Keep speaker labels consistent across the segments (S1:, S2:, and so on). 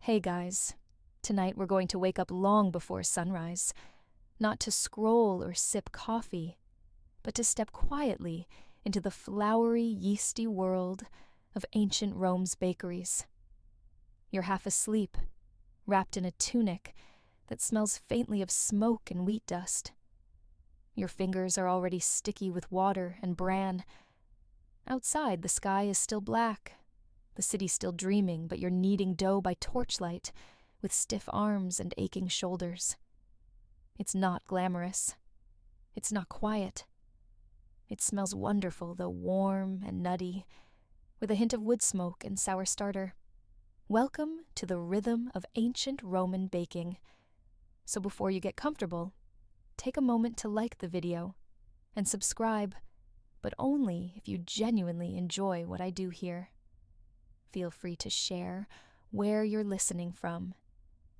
S1: Hey guys, tonight we're going to wake up long before sunrise, not to scroll or sip coffee, but to step quietly into the flowery, yeasty world of ancient Rome's bakeries. You're half asleep, wrapped in a tunic that smells faintly of smoke and wheat dust. Your fingers are already sticky with water and bran. Outside, the sky is still black, the city still dreaming, but you're kneading dough by torchlight with stiff arms and aching shoulders. It's not glamorous. It's not quiet. It smells wonderful, though warm and nutty, with a hint of wood smoke and sour starter. Welcome to the rhythm of ancient Roman baking. So before you get comfortable, take a moment to like the video and subscribe, but only if you genuinely enjoy what I do here. Feel free to share where you're listening from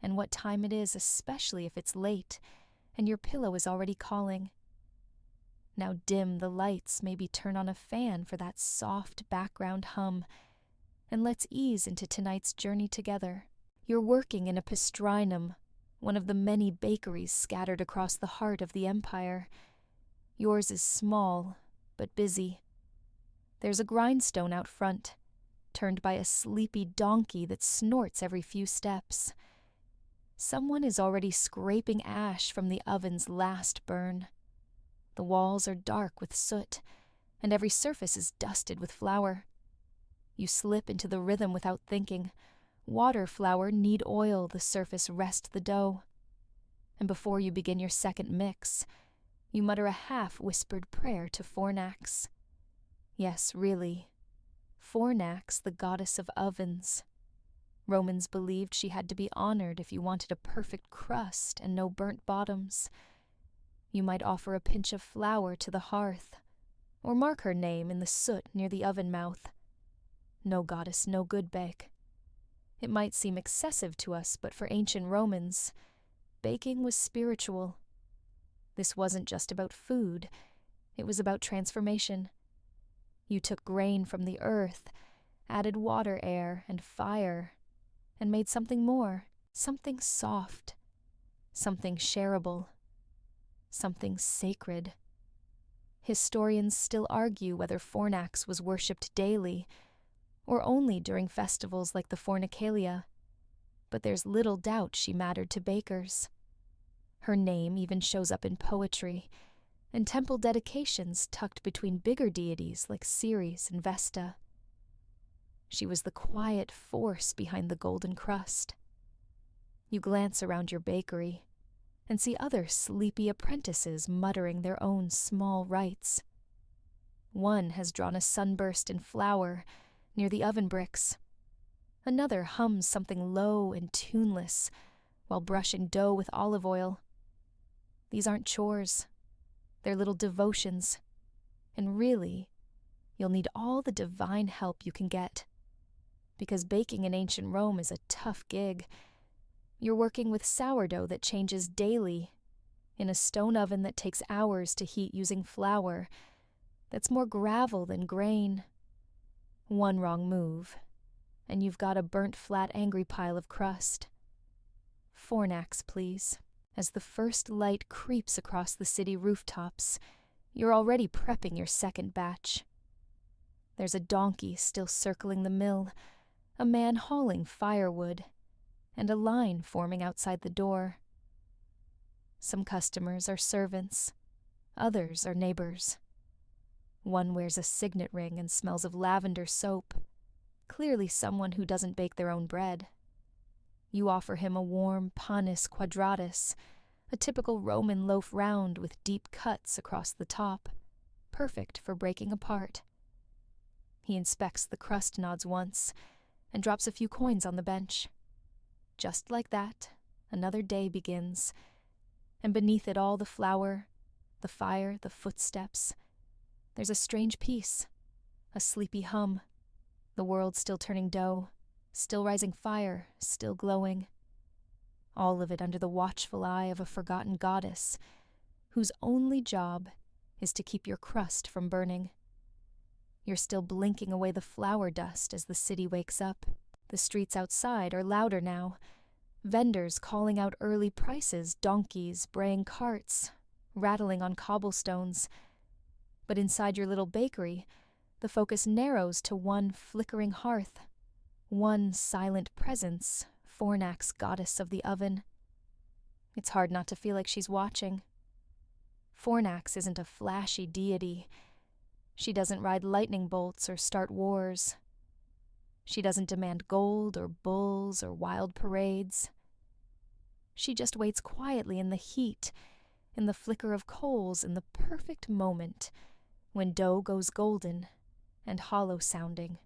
S1: and what time it is, especially if it's late and your pillow is already calling. Now dim the lights, maybe turn on a fan for that soft background hum, and let's ease into tonight's journey together. You're working in a pastrinum, one of the many bakeries scattered across the heart of the empire. Yours is small, but busy. There's a grindstone out front, turned by a sleepy donkey that snorts every few steps. Someone is already scraping ash from the oven's last burn. The walls are dark with soot, and every surface is dusted with flour. You slip into the rhythm without thinking. Water, flour, knead oil, the surface rest the dough. And before you begin your second mix, you mutter a half-whispered prayer to Fornax. Yes, really. Fornax, the goddess of ovens. Romans believed she had to be honored if you wanted a perfect crust and no burnt bottoms. You might offer a pinch of flour to the hearth, or mark her name in the soot near the oven mouth. No goddess, no good bake. It might seem excessive to us, but for ancient Romans, baking was spiritual. This wasn't just about food, it was about transformation. You took grain from the earth, added water, air, and fire, and made something more, something soft, something shareable, something sacred. Historians still argue whether Fornax was worshipped daily, or only during festivals like the Fornicalia, but there's little doubt she mattered to bakers. Her name even shows up in poetry, and temple dedications tucked between bigger deities like Ceres and Vesta. She was the quiet force behind the golden crust. You glance around your bakery and see other sleepy apprentices muttering their own small rites. One has drawn a sunburst in flour near the oven bricks. Another hums something low and tuneless while brushing dough with olive oil. These aren't chores. They're little devotions. And really, you'll need all the divine help you can get. Because baking in ancient Rome is a tough gig. You're working with sourdough that changes daily, in a stone oven that takes hours to heat using flour, that's more gravel than grain. One wrong move, and you've got a burnt flat angry pile of crust. Fornax, please. As the first light creeps across the city rooftops, you're already prepping your second batch. There's a donkey still circling the mill, a man hauling firewood, and a line forming outside the door. Some customers are servants, others are neighbors. One wears a signet ring and smells of lavender soap, clearly someone who doesn't bake their own bread. You offer him a warm panis quadratus, a typical Roman loaf round with deep cuts across the top, perfect for breaking apart. He inspects the crust nods once and drops a few coins on the bench. Just like that, another day begins, and beneath it all the flour, the fire, the footsteps, there's a strange peace, a sleepy hum, the world still turning dough, still rising fire, still glowing. All of it under the watchful eye of a forgotten goddess, whose only job is to keep your crust from burning. You're still blinking away the flour dust as the city wakes up. The streets outside are louder now, vendors calling out early prices, donkeys braying carts, rattling on cobblestones. But inside your little bakery, the focus narrows to one flickering hearth, one silent presence, Fornax, goddess of the oven. It's hard not to feel like she's watching. Fornax isn't a flashy deity. She doesn't ride lightning bolts or start wars. She doesn't demand gold or bulls or wild parades. She just waits quietly in the heat, in the flicker of coals, in the perfect moment when dough goes golden and hollow-sounding.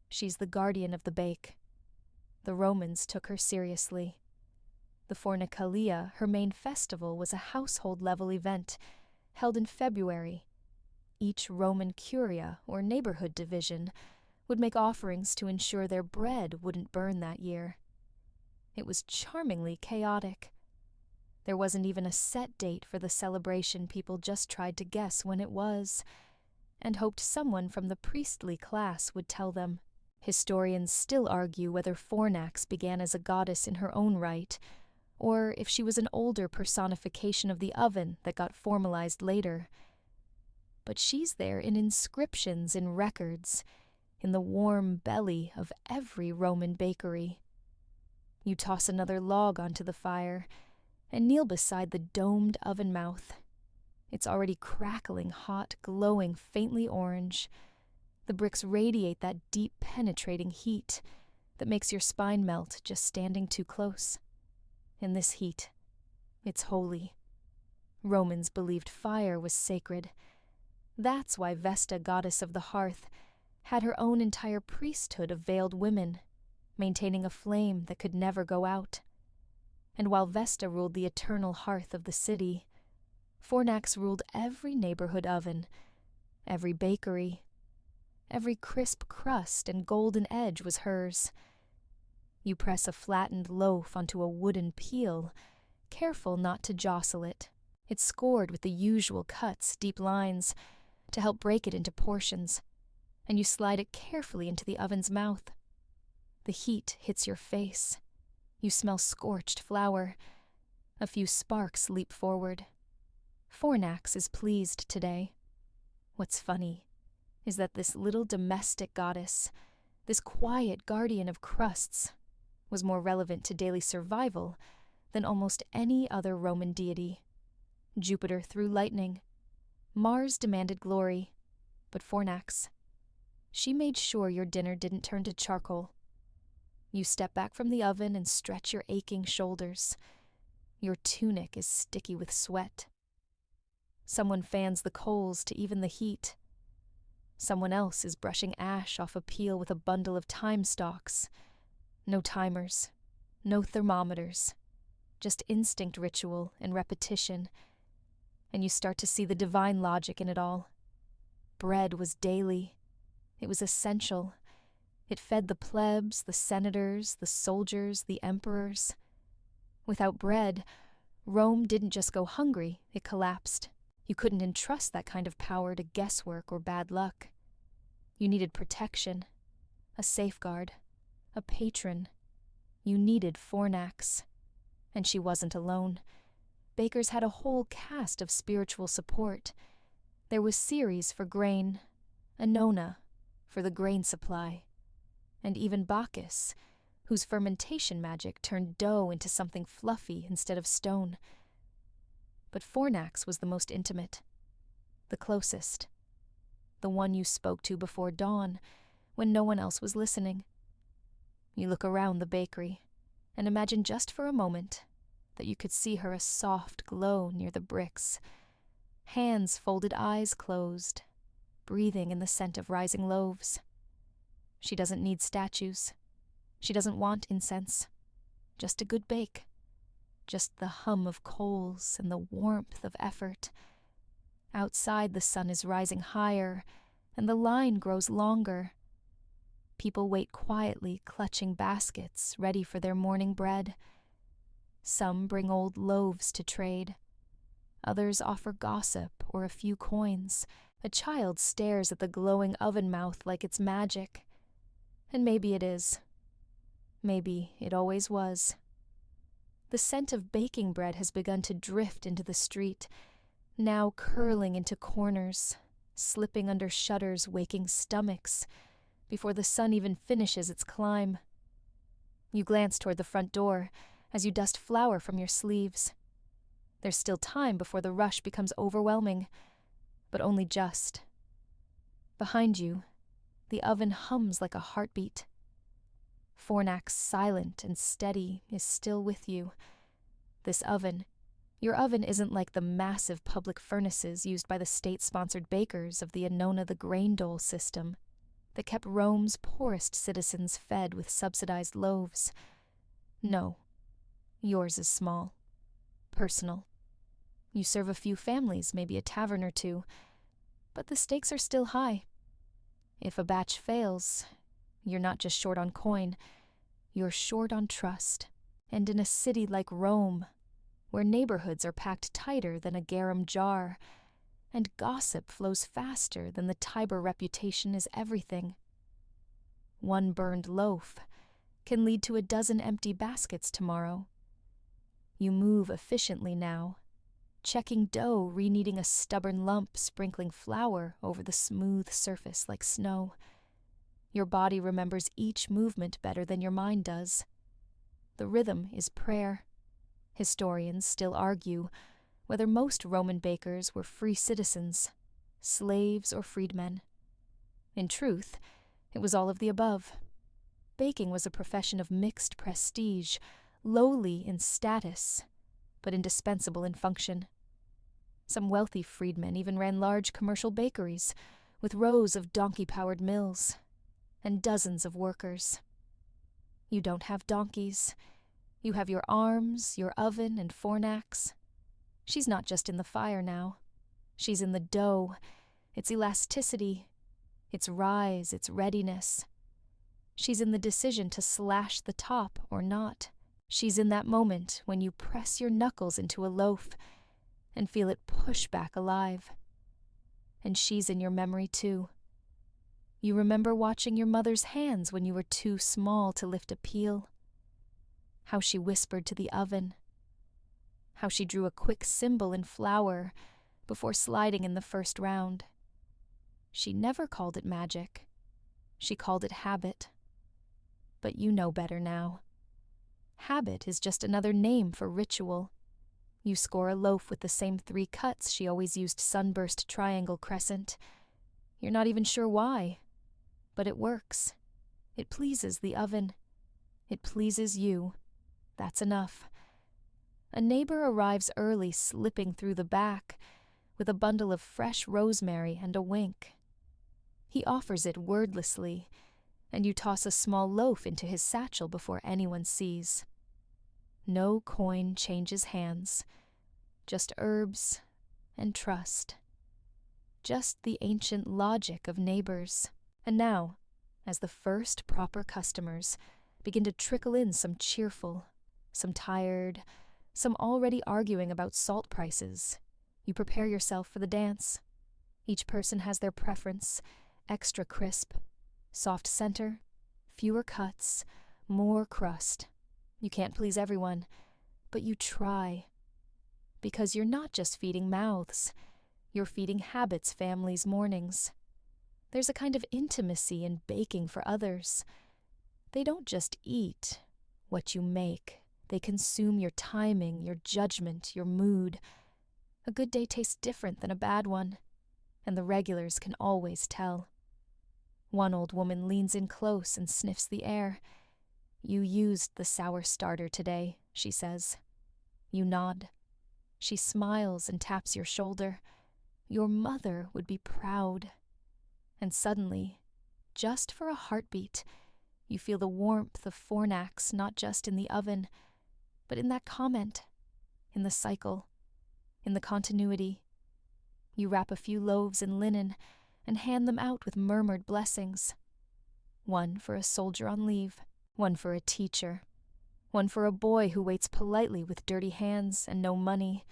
S1: She's the guardian of the bake. The Romans took her seriously. The Fornicalia, her main festival, was a household-level event held in February. Each Roman curia, or neighborhood division, would make offerings to ensure their bread wouldn't burn that year. It was charmingly chaotic. There wasn't even a set date for the celebration. People just tried to guess when it was, and hoped someone from the priestly class would tell them. Historians still argue whether Fornax began as a goddess in her own right, or if she was an older personification of the oven that got formalized later. But she's there in inscriptions, in records, in the warm belly of every Roman bakery. You toss another log onto the fire and kneel beside the domed oven mouth. It's already crackling hot, glowing faintly orange. The bricks radiate that deep, penetrating heat that makes your spine melt just standing too close. In this heat, it's holy. Romans believed fire was sacred. That's why Vesta, goddess of the hearth, had her own entire priesthood of veiled women, maintaining a flame that could never go out. And while Vesta ruled the eternal hearth of the city, Fornax ruled every neighborhood oven, every bakery. Every crisp crust and golden edge was hers. You press a flattened loaf onto a wooden peel, careful not to jostle it. It's scored with the usual cuts, deep lines, to help break it into portions, and you slide it carefully into the oven's mouth. The heat hits your face. You smell scorched flour. A few sparks leap forward. Fornax is pleased today. What's funny is that this little domestic goddess, this quiet guardian of crusts, was more relevant to daily survival than almost any other Roman deity. Jupiter threw lightning. Mars demanded glory, but Fornax, she made sure your dinner didn't turn to charcoal. You step back from the oven and stretch your aching shoulders. Your tunic is sticky with sweat. Someone fans the coals to even the heat. Someone else is brushing ash off a peel with a bundle of time stalks. No timers, no thermometers, just instinct, ritual, and repetition. And you start to see the divine logic in it all. Bread was daily. It was essential. It fed the plebs, the senators, the soldiers, the emperors. Without bread, Rome didn't just go hungry, it collapsed. You couldn't entrust that kind of power to guesswork or bad luck. You needed protection, a safeguard, a patron. You needed Fornax. And she wasn't alone. Bakers had a whole cast of spiritual support. There was Ceres for grain, Annona for the grain supply, and even Bacchus, whose fermentation magic turned dough into something fluffy instead of stone. But Fornax was the most intimate, the closest, the one you spoke to before dawn, when no one else was listening. You look around the bakery, and imagine just for a moment that you could see her a soft glow near the bricks, hands folded, eyes closed, breathing in the scent of rising loaves. She doesn't need statues. She doesn't want incense. Just a good bake. Just the hum of coals and the warmth of effort. Outside the sun is rising higher, and the line grows longer. People wait quietly, clutching baskets, ready for their morning bread. Some bring old loaves to trade. Others offer gossip or a few coins. A child stares at the glowing oven mouth like it's magic. And maybe it is. Maybe it always was. The scent of baking bread has begun to drift into the street, now curling into corners, slipping under shutters, waking stomachs, before the sun even finishes its climb. You glance toward the front door as you dust flour from your sleeves. There's still time before the rush becomes overwhelming, but only just. Behind you, the oven hums like a heartbeat. Fornax, silent and steady, is still with you. This oven, your oven isn't like the massive public furnaces used by the state-sponsored bakers of the Annona the Grain Dole system that kept Rome's poorest citizens fed with subsidized loaves. No, yours is small, personal. You serve a few families, maybe a tavern or two, but the stakes are still high. If a batch fails, you're not just short on coin, you're short on trust. And in a city like Rome, where neighborhoods are packed tighter than a garum jar, and gossip flows faster than the Tiber reputation is everything, one burned loaf can lead to a dozen empty baskets tomorrow. You move efficiently now, checking dough, rekneading a stubborn lump, sprinkling flour over the smooth surface like snow. Your body remembers each movement better than your mind does. The rhythm is prayer. Historians still argue whether most Roman bakers were free citizens, slaves or freedmen. In truth, it was all of the above. Baking was a profession of mixed prestige, lowly in status, but indispensable in function. Some wealthy freedmen even ran large commercial bakeries with rows of donkey-powered mills and dozens of workers. You don't have donkeys. You have your arms, your oven, and Fornax. She's not just in the fire now. She's in the dough, its elasticity, its rise, its readiness. She's in the decision to slash the top or not. She's in that moment when you press your knuckles into a loaf and feel it push back alive. And she's in your memory too. You remember watching your mother's hands when you were too small to lift a peel. How she whispered to the oven. How she drew a quick symbol in flour before sliding in the first round. She never called it magic. She called it habit. But you know better now. Habit is just another name for ritual. You score a loaf with the same 3 cuts she always used: sunburst, triangle, crescent. You're not even sure why, but it works. It pleases the oven. It pleases you. That's enough. A neighbor arrives early, slipping through the back, with a bundle of fresh rosemary and a wink. He offers it wordlessly, and you toss a small loaf into his satchel before anyone sees. No coin changes hands, just herbs and trust. Just the ancient logic of neighbors. And now, as the first proper customers begin to trickle in, some cheerful, some tired, some already arguing about salt prices, you prepare yourself for the dance. Each person has their preference: extra crisp, soft center, fewer cuts, more crust. You can't please everyone, but you try. Because you're not just feeding mouths, you're feeding habits, families, mornings. There's a kind of intimacy in baking for others. They don't just eat what you make. They consume your timing, your judgment, your mood. A good day tastes different than a bad one, and the regulars can always tell. One old woman leans in close and sniffs the air. "You used the sour starter today," she says. You nod. She smiles and taps your shoulder. Your mother would be proud. And suddenly, just for a heartbeat, you feel the warmth of Fornax not just in the oven, but in that comment, in the cycle, in the continuity. You wrap a few loaves in linen and hand them out with murmured blessings. One for a soldier on leave, one for a teacher, one for a boy who waits politely with dirty hands and no money.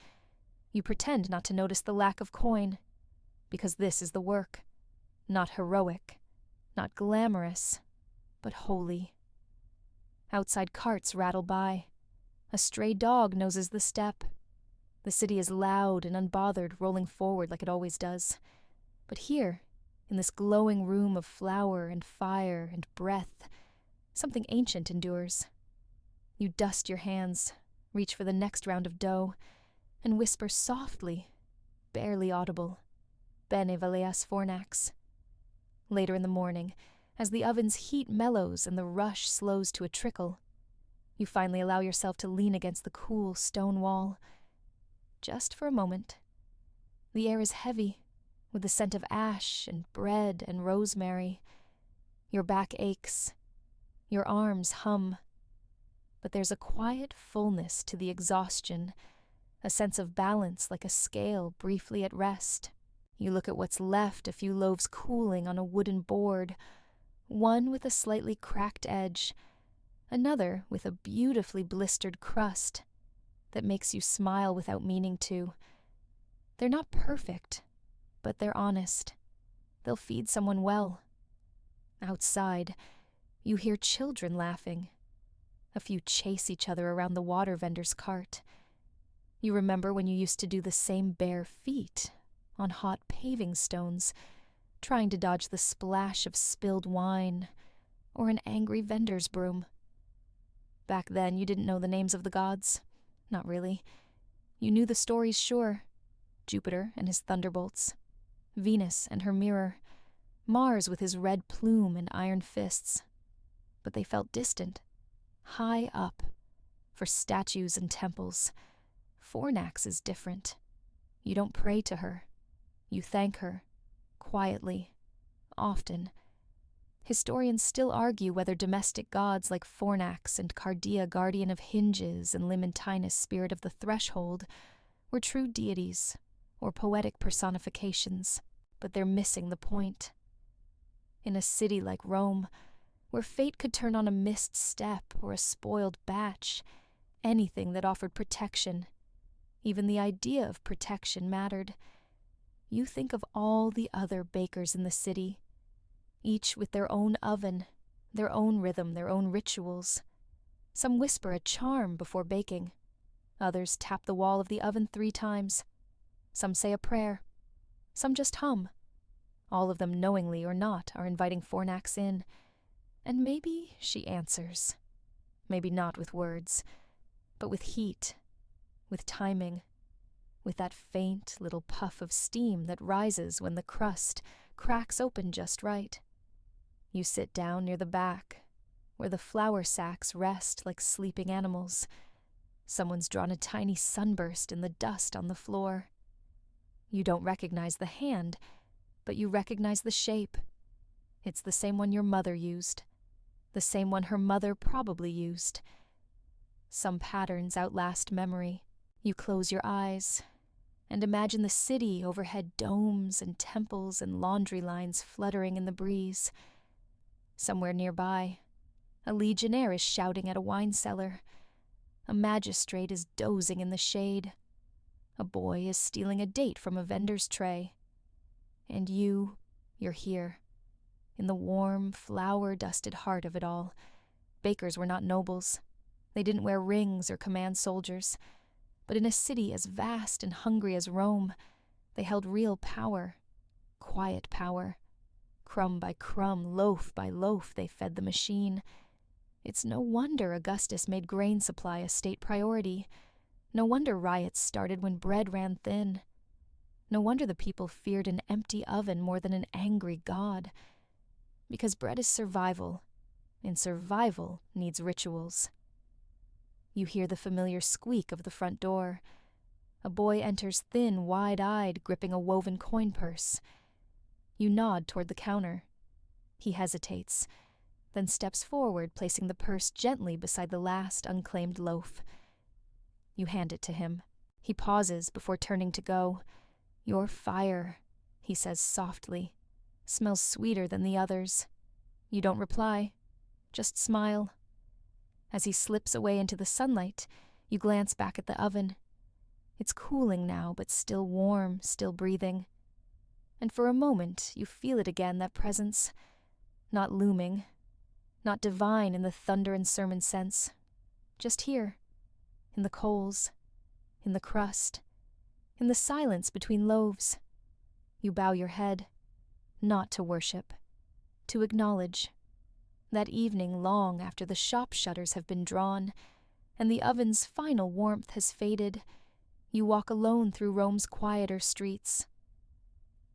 S1: You pretend not to notice the lack of coin, because this is the work. Not heroic, not glamorous, but holy. Outside carts rattle by. A stray dog noses the step. The city is loud and unbothered, rolling forward like it always does. But here, in this glowing room of flower and fire and breath, something ancient endures. You dust your hands, reach for the next round of dough, and whisper softly, barely audible, Bene valeas fornax. Later in the morning, as the oven's heat mellows and the rush slows to a trickle, you finally allow yourself to lean against the cool stone wall. Just for a moment. The air is heavy, with the scent of ash and bread and rosemary. Your back aches. Your arms hum. But there's a quiet fullness to the exhaustion, a sense of balance like a scale briefly at rest. You look at what's left, a few loaves cooling on a wooden board, one with a slightly cracked edge, another with a beautifully blistered crust that makes you smile without meaning to. They're not perfect, but they're honest. They'll feed someone well. Outside, you hear children laughing. A few chase each other around the water vendor's cart. You remember when you used to do the same bare feet on hot paving stones, trying to dodge the splash of spilled wine or an angry vendor's broom. Back then, you didn't know the names of the gods. Not really. You knew the stories, sure. Jupiter and his thunderbolts, Venus and her mirror, Mars with his red plume and iron fists. But they felt distant, high up, for statues and temples. Fornax is different. You don't pray to her. You thank her, quietly, often. Historians still argue whether domestic gods like Fornax and Cardia, guardian of hinges, and Limentinus, spirit of the threshold, were true deities or poetic personifications, but they're missing the point. In a city like Rome, where fate could turn on a missed step or a spoiled batch, anything that offered protection, even the idea of protection mattered. You think of all the other bakers in the city, each with their own oven, their own rhythm, their own rituals. Some whisper a charm before baking. Others tap the wall of the oven 3 times. Some say a prayer. Some just hum. All of them, knowingly or not, are inviting Fornax in. And maybe she answers. Maybe not with words, but with heat, with timing, with that faint little puff of steam that rises when the crust cracks open just right. You sit down near the back, where the flour sacks rest like sleeping animals. Someone's drawn a tiny sunburst in the dust on the floor. You don't recognize the hand, but you recognize the shape. It's the same one your mother used, the same one her mother probably used. Some patterns outlast memory. You close your eyes and imagine the city overhead, domes and temples and laundry lines fluttering in the breeze. Somewhere nearby, a legionnaire is shouting at a wine cellar. A magistrate is dozing in the shade. A boy is stealing a date from a vendor's tray. And you're here, in the warm, flower-dusted heart of it all. Bakers were not nobles. They didn't wear rings or command soldiers. But in a city as vast and hungry as Rome, they held real power, quiet power. Crumb by crumb, loaf by loaf, they fed the machine. It's no wonder Augustus made grain supply a state priority. No wonder riots started when bread ran thin. No wonder the people feared an empty oven more than an angry god. Because bread is survival, and survival needs rituals. You hear the familiar squeak of the front door. A boy enters thin, wide-eyed, gripping a woven coin purse. You nod toward the counter. He hesitates, then steps forward, placing the purse gently beside the last unclaimed loaf. You hand it to him. He pauses before turning to go. "Your fire," he says softly, "smells sweeter than the others." You don't reply, just smile. As he slips away into the sunlight, you glance back at the oven. It's cooling now, but still warm, still breathing. And for a moment, you feel it again, that presence. Not looming, Not divine in the thunder and sermon sense. Just here, in the coals, in the crust, in the silence between loaves. You bow your head, not to worship, to acknowledge. That evening long after the shop shutters have been drawn, and the oven's final warmth has faded, you walk alone through Rome's quieter streets.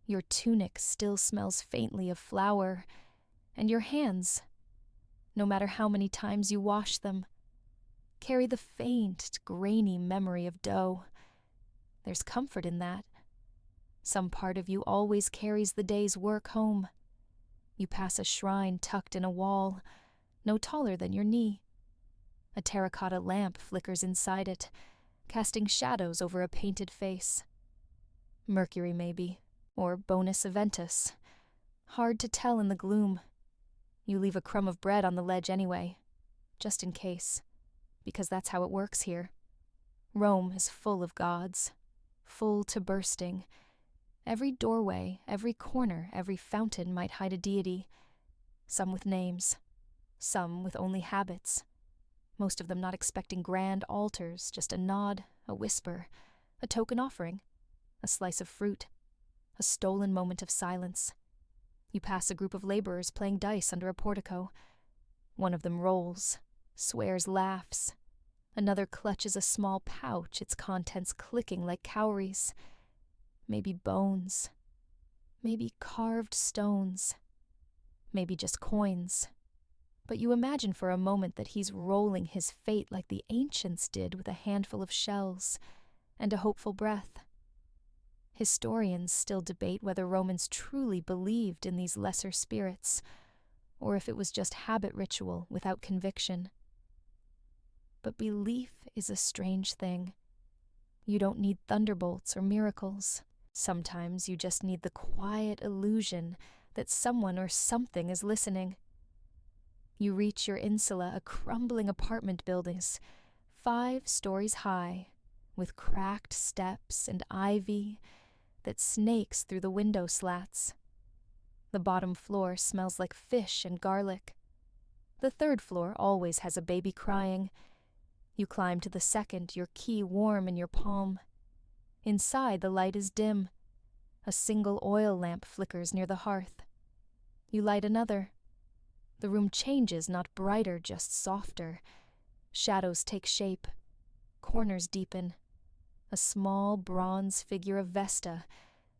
S1: Your tunic still smells faintly of flour, and your hands, no matter how many times you wash them, carry the faint, grainy memory of dough. There's comfort in that. Some part of you always carries the day's work home. You pass a shrine tucked in a wall, no taller than your knee. A terracotta lamp flickers inside it, casting shadows over a painted face. Mercury, maybe, or Bonus Aventus. Hard to tell in the gloom. You leave a crumb of bread on the ledge anyway, just in case, because that's how it works here. Rome is full of gods, full to bursting. Every doorway, every corner, every fountain might hide a deity, some with names, some with only habits, most of them not expecting grand altars, just a nod, a whisper, a token offering, a slice of fruit, a stolen moment of silence. You pass a group of laborers playing dice under a portico. One of them rolls, swears laughs. Another clutches a small pouch, its contents clicking like cowries. Maybe bones. Maybe carved stones. Maybe just coins. But you imagine for a moment that he's rolling his fate like the ancients did with a handful of shells and a hopeful breath. Historians still debate whether Romans truly believed in these lesser spirits, or if it was just habit ritual without conviction. But belief is a strange thing. You don't need thunderbolts or miracles. Sometimes you just need the quiet illusion that someone or something is listening. You reach your insula, a crumbling apartment building, 5 stories high, with cracked steps and ivy that snakes through the window slats. The bottom floor smells like fish and garlic. The 3rd floor always has a baby crying. You climb to the 2nd, your key warm in your palm. Inside, the light is dim. A single oil lamp flickers near the hearth. You light another. The room changes, not brighter, just softer. Shadows take shape. Corners deepen. A small bronze figure of Vesta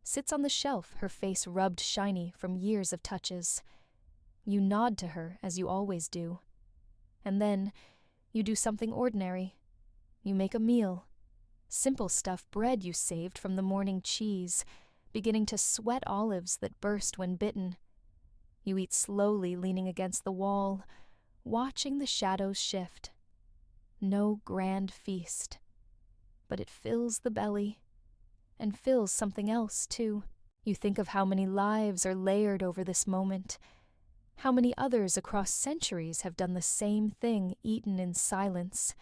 S1: sits on the shelf, her face rubbed shiny from years of touches. You nod to her, as you always do. And then, you do something ordinary. You make a meal. Simple stuff, bread you saved from the morning cheese, beginning to sweat olives that burst when bitten. You eat slowly, leaning against the wall, watching the shadows shift. No grand feast. But it fills the belly, and fills something else, too. You think of how many lives are layered over this moment, how many others across centuries have done the same thing, eaten in silence,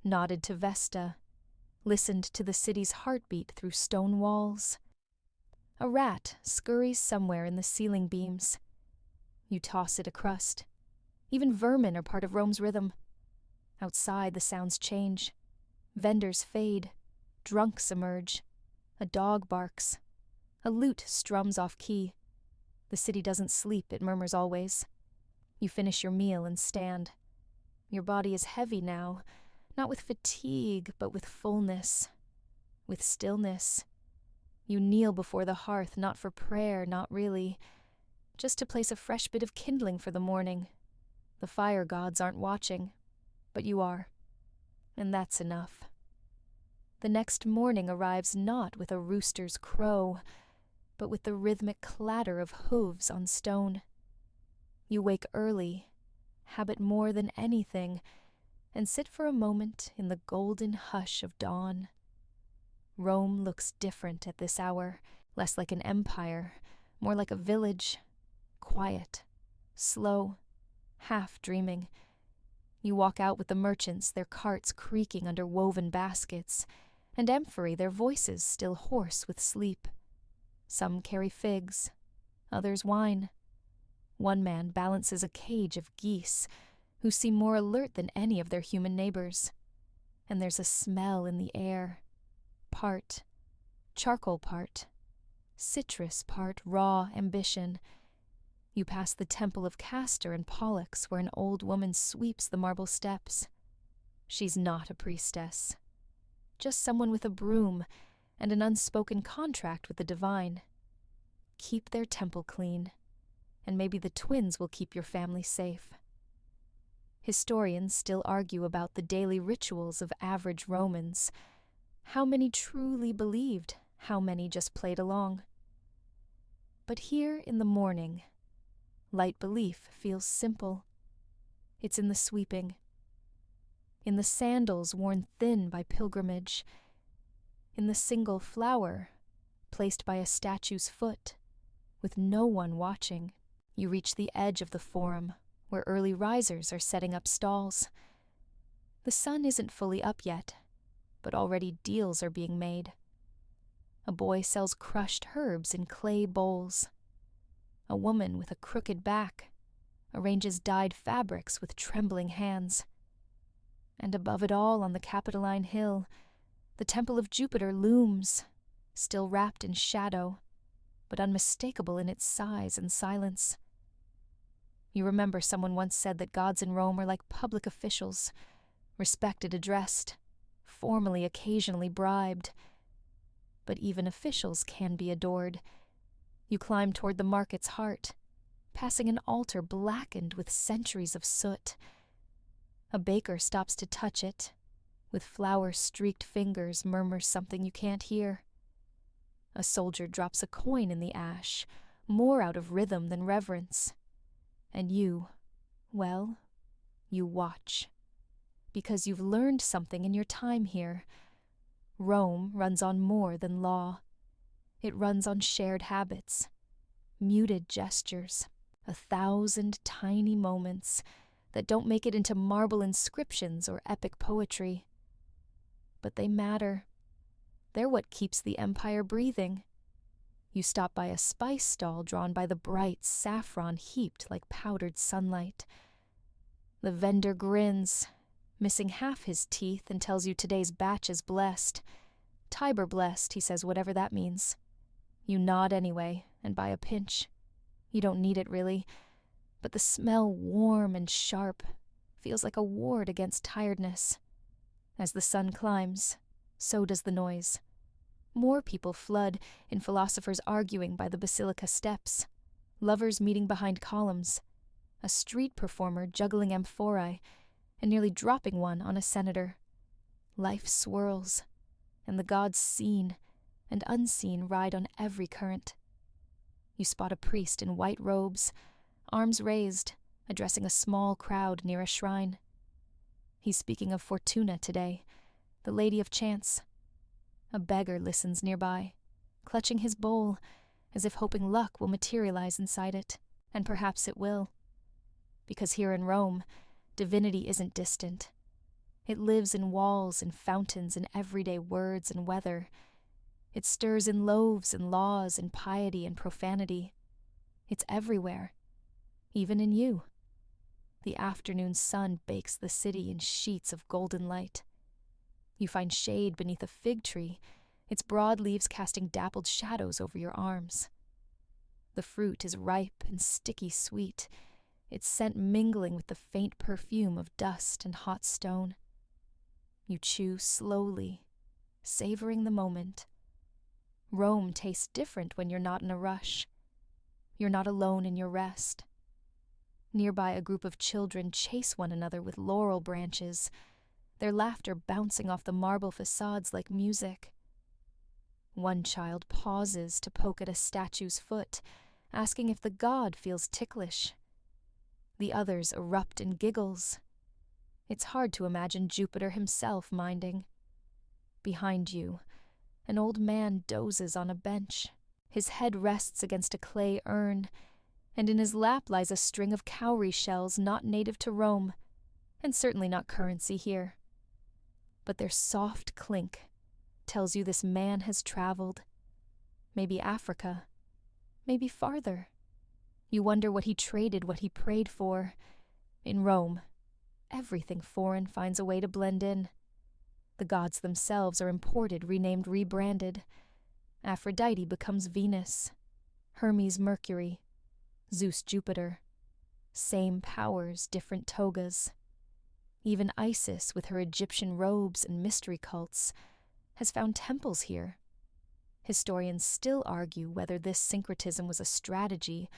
S1: nodded to Vesta, listened to the city's heartbeat through stone walls. A rat scurries somewhere in the ceiling beams. You toss it a crust. Even vermin are part of Rome's rhythm. Outside, the sounds change. Vendors fade. Drunks emerge. A dog barks. A lute strums off key. The city doesn't sleep, it murmurs always. You finish your meal and stand. Your body is heavy now, not with fatigue, but with fullness, with stillness. You kneel before the hearth, not for prayer, not really, just to place a fresh bit of kindling for the morning. The fire gods aren't watching, but you are, and that's enough. The next morning arrives not with a rooster's crow, but with the rhythmic clatter of hooves on stone. You wake early, habit more than anything, and sit for a moment in the golden hush of dawn. Rome looks different at this hour, less like an empire, more like a village, quiet, slow, half dreaming. You walk out with the merchants, their carts creaking under woven baskets, and Amphory, their voices still hoarse with sleep. Some carry figs, others wine. One man balances a cage of geese who seem more alert than any of their human neighbors. And there's a smell in the air, part charcoal, part citrus, part raw ambition. You pass the temple of Castor and Pollux, where an old woman sweeps the marble steps. She's not a priestess, just someone with a broom and an unspoken contract with the divine. Keep their temple clean, and maybe the twins will keep your family safe. Historians still argue about the daily rituals of average Romans. How many truly believed? How many just played along? But here in the morning, light belief feels simple. It's in the sweeping, in the sandals worn thin by pilgrimage, in the single flower placed by a statue's foot, with no one watching. You reach the edge of the forum, where early risers are setting up stalls. The sun isn't fully up yet, but already deals are being made. A boy sells crushed herbs in clay bowls. A woman with a crooked back arranges dyed fabrics with trembling hands. And above it all, on the Capitoline Hill, the Temple of Jupiter looms, still wrapped in shadow, but unmistakable in its size and silence. You remember someone once said that gods in Rome are like public officials, respected, addressed, formally, occasionally bribed. But even officials can be adored. You climb toward the market's heart, passing an altar blackened with centuries of soot. A baker stops to touch it, with flour-streaked fingers murmurs something you can't hear. A soldier drops a coin in the ash, more out of rhythm than reverence. And you, well, you watch, because you've learned something in your time here. Rome runs on more than law. It runs on shared habits, muted gestures, 1,000 tiny moments that don't make it into marble inscriptions or epic poetry. But they matter. They're what keeps the empire breathing. You stop by a spice stall drawn by the bright saffron heaped like powdered sunlight. The vendor grins, missing half his teeth, and tells you today's batch is blessed. Tiber blessed, he says, whatever that means. You nod anyway, and buy a pinch. You don't need it really, but the smell, warm and sharp, feels like a ward against tiredness. As the sun climbs, so does the noise. More people flood in philosophers arguing by the basilica steps, lovers meeting behind columns, a street performer juggling amphorae and nearly dropping one on a senator. Life swirls, and the gods seen and unseen ride on every current. You spot a priest in white robes, arms raised, addressing a small crowd near a shrine. He's speaking of Fortuna today, the lady of chance. A beggar listens nearby, clutching his bowl, as if hoping luck will materialize inside it, and perhaps it will. Because here in Rome, divinity isn't distant. It lives in walls and fountains and everyday words and weather. It stirs in loaves and laws and piety and profanity. It's everywhere, even in you. The afternoon sun bakes the city in sheets of golden light. You find shade beneath a fig tree, its broad leaves casting dappled shadows over your arms. The fruit is ripe and sticky sweet, its scent mingling with the faint perfume of dust and hot stone. You chew slowly, savoring the moment. Rome tastes different when you're not in a rush. You're not alone in your rest. Nearby, a group of children chase one another with laurel branches, their laughter bouncing off the marble facades like music. One child pauses to poke at a statue's foot, asking if the god feels ticklish. The others erupt in giggles. It's hard to imagine Jupiter himself minding. Behind you, an old man dozes on a bench. His head rests against a clay urn, and in his lap lies a string of cowrie shells not native to Rome, and certainly not currency here. But their soft clink tells you this man has traveled. Maybe Africa, maybe farther. You wonder what he traded, what he prayed for. In Rome, everything foreign finds a way to blend in. The gods themselves are imported, renamed, rebranded. Aphrodite becomes Venus, Hermes Mercury, Zeus Jupiter. Same powers, different togas. Even Isis, with her Egyptian robes and mystery cults, has found temples here. Historians still argue whether this syncretism was a strategy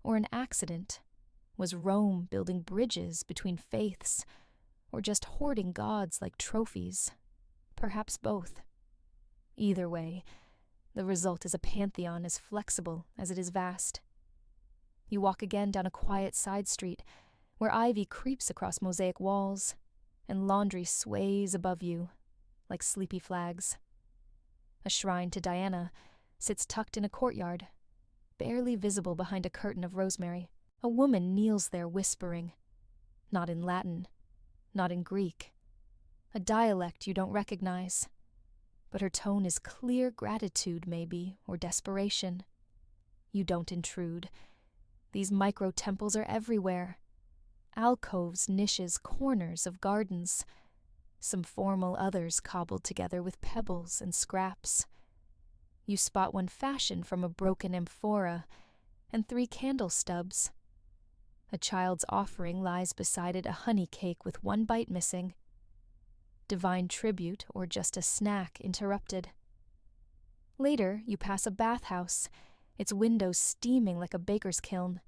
S1: or an accident. Was Rome building bridges between faiths, or just hoarding gods like trophies? Perhaps both. Either way, the result is a pantheon as flexible as it is vast. You walk again down a quiet side street where ivy creeps across mosaic walls and laundry sways above you like sleepy flags. A shrine to Diana sits tucked in a courtyard, barely visible behind a curtain of rosemary. A woman kneels there whispering, not in Latin, not in Greek, a dialect you don't recognize, but her tone is clear gratitude, maybe, or desperation. You don't intrude. These micro-temples are everywhere. Alcoves, niches, corners of gardens. Some formal, others cobbled together with pebbles and scraps. You spot one fashioned from a broken amphora and 3 candle stubs. A child's offering lies beside it, a honey cake with 1 bite missing. Divine tribute or just a snack interrupted. Later, you pass a bathhouse, its windows steaming like a baker's kiln.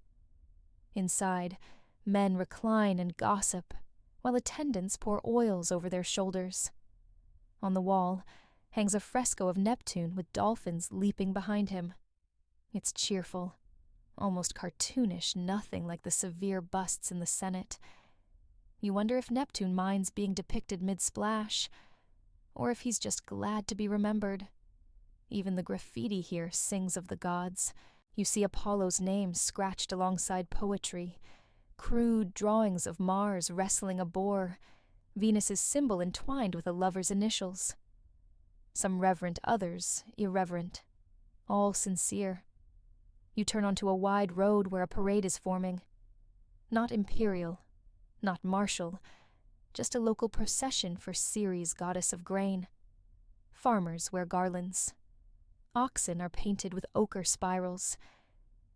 S1: Inside, men recline and gossip, while attendants pour oils over their shoulders. On the wall hangs a fresco of Neptune with dolphins leaping behind him. It's cheerful, almost cartoonish, nothing like the severe busts in the Senate. You wonder if Neptune minds being depicted mid-splash, or if he's just glad to be remembered. Even the graffiti here sings of the gods. You see Apollo's name scratched alongside poetry, crude drawings of Mars wrestling a boar, Venus's symbol entwined with a lover's initials. Some reverent, others irreverent, all sincere. You turn onto a wide road where a parade is forming. Not imperial, not martial, just a local procession for Ceres, goddess of grain. Farmers wear garlands. Oxen are painted with ochre spirals.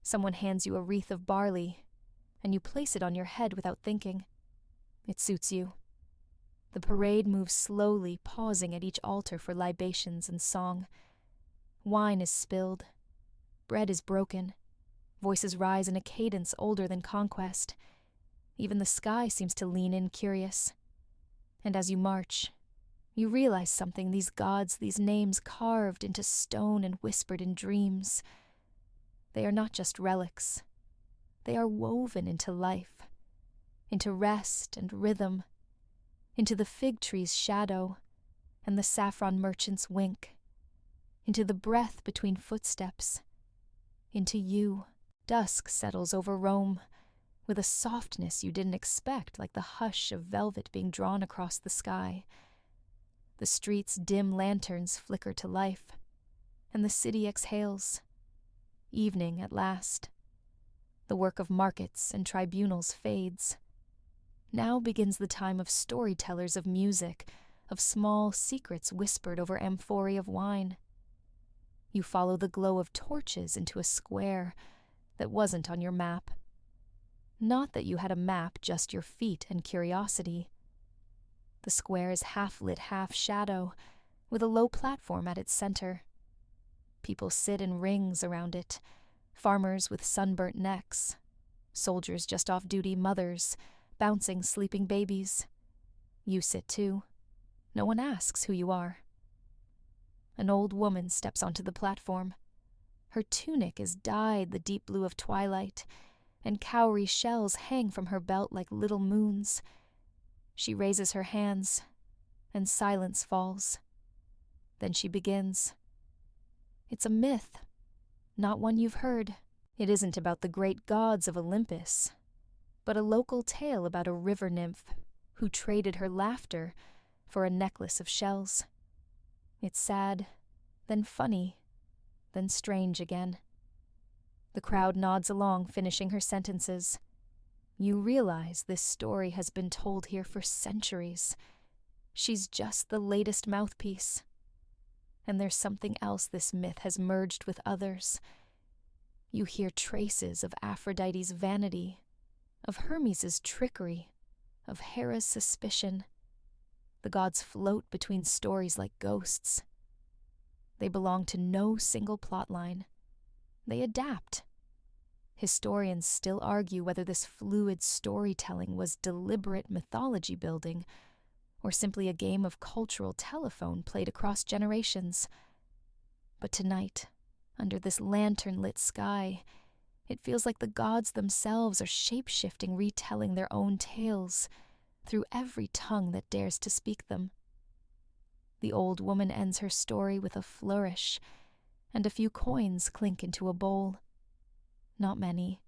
S1: Someone hands you a wreath of barley, and you place it on your head without thinking. It suits you. The parade moves slowly, pausing at each altar for libations and song. Wine is spilled. Bread is broken. Voices rise in a cadence older than conquest. Even the sky seems to lean in curious. And as you march, you realize something, these gods, these names carved into stone and whispered in dreams. They are not just relics. They are woven into life, into rest and rhythm, into the fig tree's shadow and the saffron merchant's wink, into the breath between footsteps, into you. Dusk settles over Rome, with a softness you didn't expect, like the hush of velvet being drawn across the sky. The street's dim lanterns flicker to life, and the city exhales. Evening at last. The work of markets and tribunals fades. Now begins the time of storytellers of music, of small secrets whispered over amphorae of wine. You follow the glow of torches into a square that wasn't on your map. Not that you had a map, just your feet and curiosity. The square is half-lit, half-shadow, with a low platform at its center. People sit in rings around it, farmers with sunburnt necks, soldiers just off duty, mothers, bouncing sleeping babies. You sit too. No one asks who you are. An old woman steps onto the platform. Her tunic is dyed the deep blue of twilight, and cowrie shells hang from her belt like little moons. She raises her hands, and silence falls. Then she begins. It's a myth, not one you've heard. It isn't about the great gods of Olympus, but a local tale about a river nymph who traded her laughter for a necklace of shells. It's sad, then funny, then strange again. The crowd nods along, finishing her sentences. You realize this story has been told here for centuries. She's just the latest mouthpiece. And there's something else this myth has merged with others. You hear traces of Aphrodite's vanity, of Hermes' trickery, of Hera's suspicion. The gods float between stories like ghosts. They belong to no single plotline. They adapt. Historians still argue whether this fluid storytelling was deliberate mythology building or simply a game of cultural telephone played across generations. But tonight, under this lantern-lit sky, it feels like the gods themselves are shape-shifting, retelling their own tales through every tongue that dares to speak them. The old woman ends her story with a flourish, and a few coins clink into a bowl. Not many.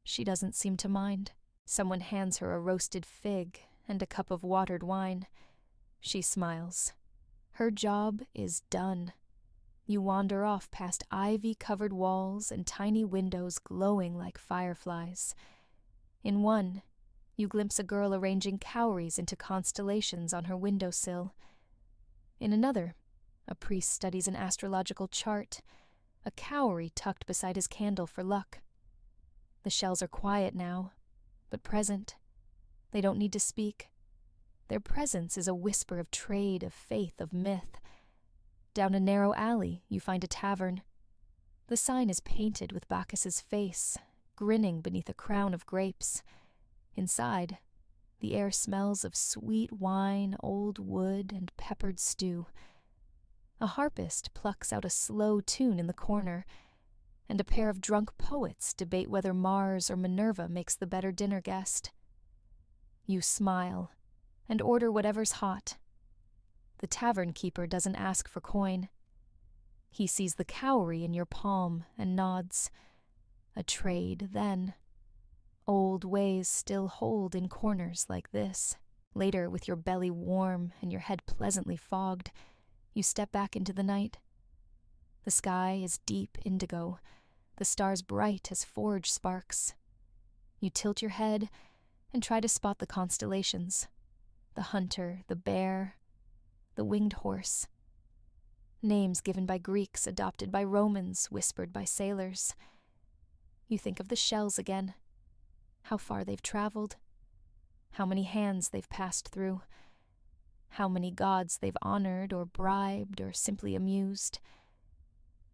S1: She doesn't seem to mind. Someone hands her a roasted fig and a cup of watered wine. She smiles. Her job is done. You wander off past ivy-covered walls and tiny windows glowing like fireflies. In one, you glimpse a girl arranging cowries into constellations on her windowsill. In another, a priest studies an astrological chart, a cowrie tucked beside his candle for luck. The shells are quiet now, but present. They don't need to speak. Their presence is a whisper of trade, of faith, of myth. Down a narrow alley, you find a tavern. The sign is painted with Bacchus's face, grinning beneath a crown of grapes. Inside, the air smells of sweet wine, old wood, and peppered stew. A harpist plucks out a slow tune in the corner, and a pair of drunk poets debate whether Mars or Minerva makes the better dinner guest. You smile and order whatever's hot. The tavern keeper doesn't ask for coin. He sees the cowrie in your palm and nods. A trade, then. Old ways still hold in corners like this. Later, with your belly warm and your head pleasantly fogged, you step back into the night. The sky is deep indigo, the stars bright as forge sparks. You tilt your head and try to spot the constellations. The hunter, the bear, the winged horse. Names given by Greeks, adopted by Romans, whispered by sailors. You think of the shells again. How far they've traveled. How many hands they've passed through. How many gods they've honored or bribed or simply amused.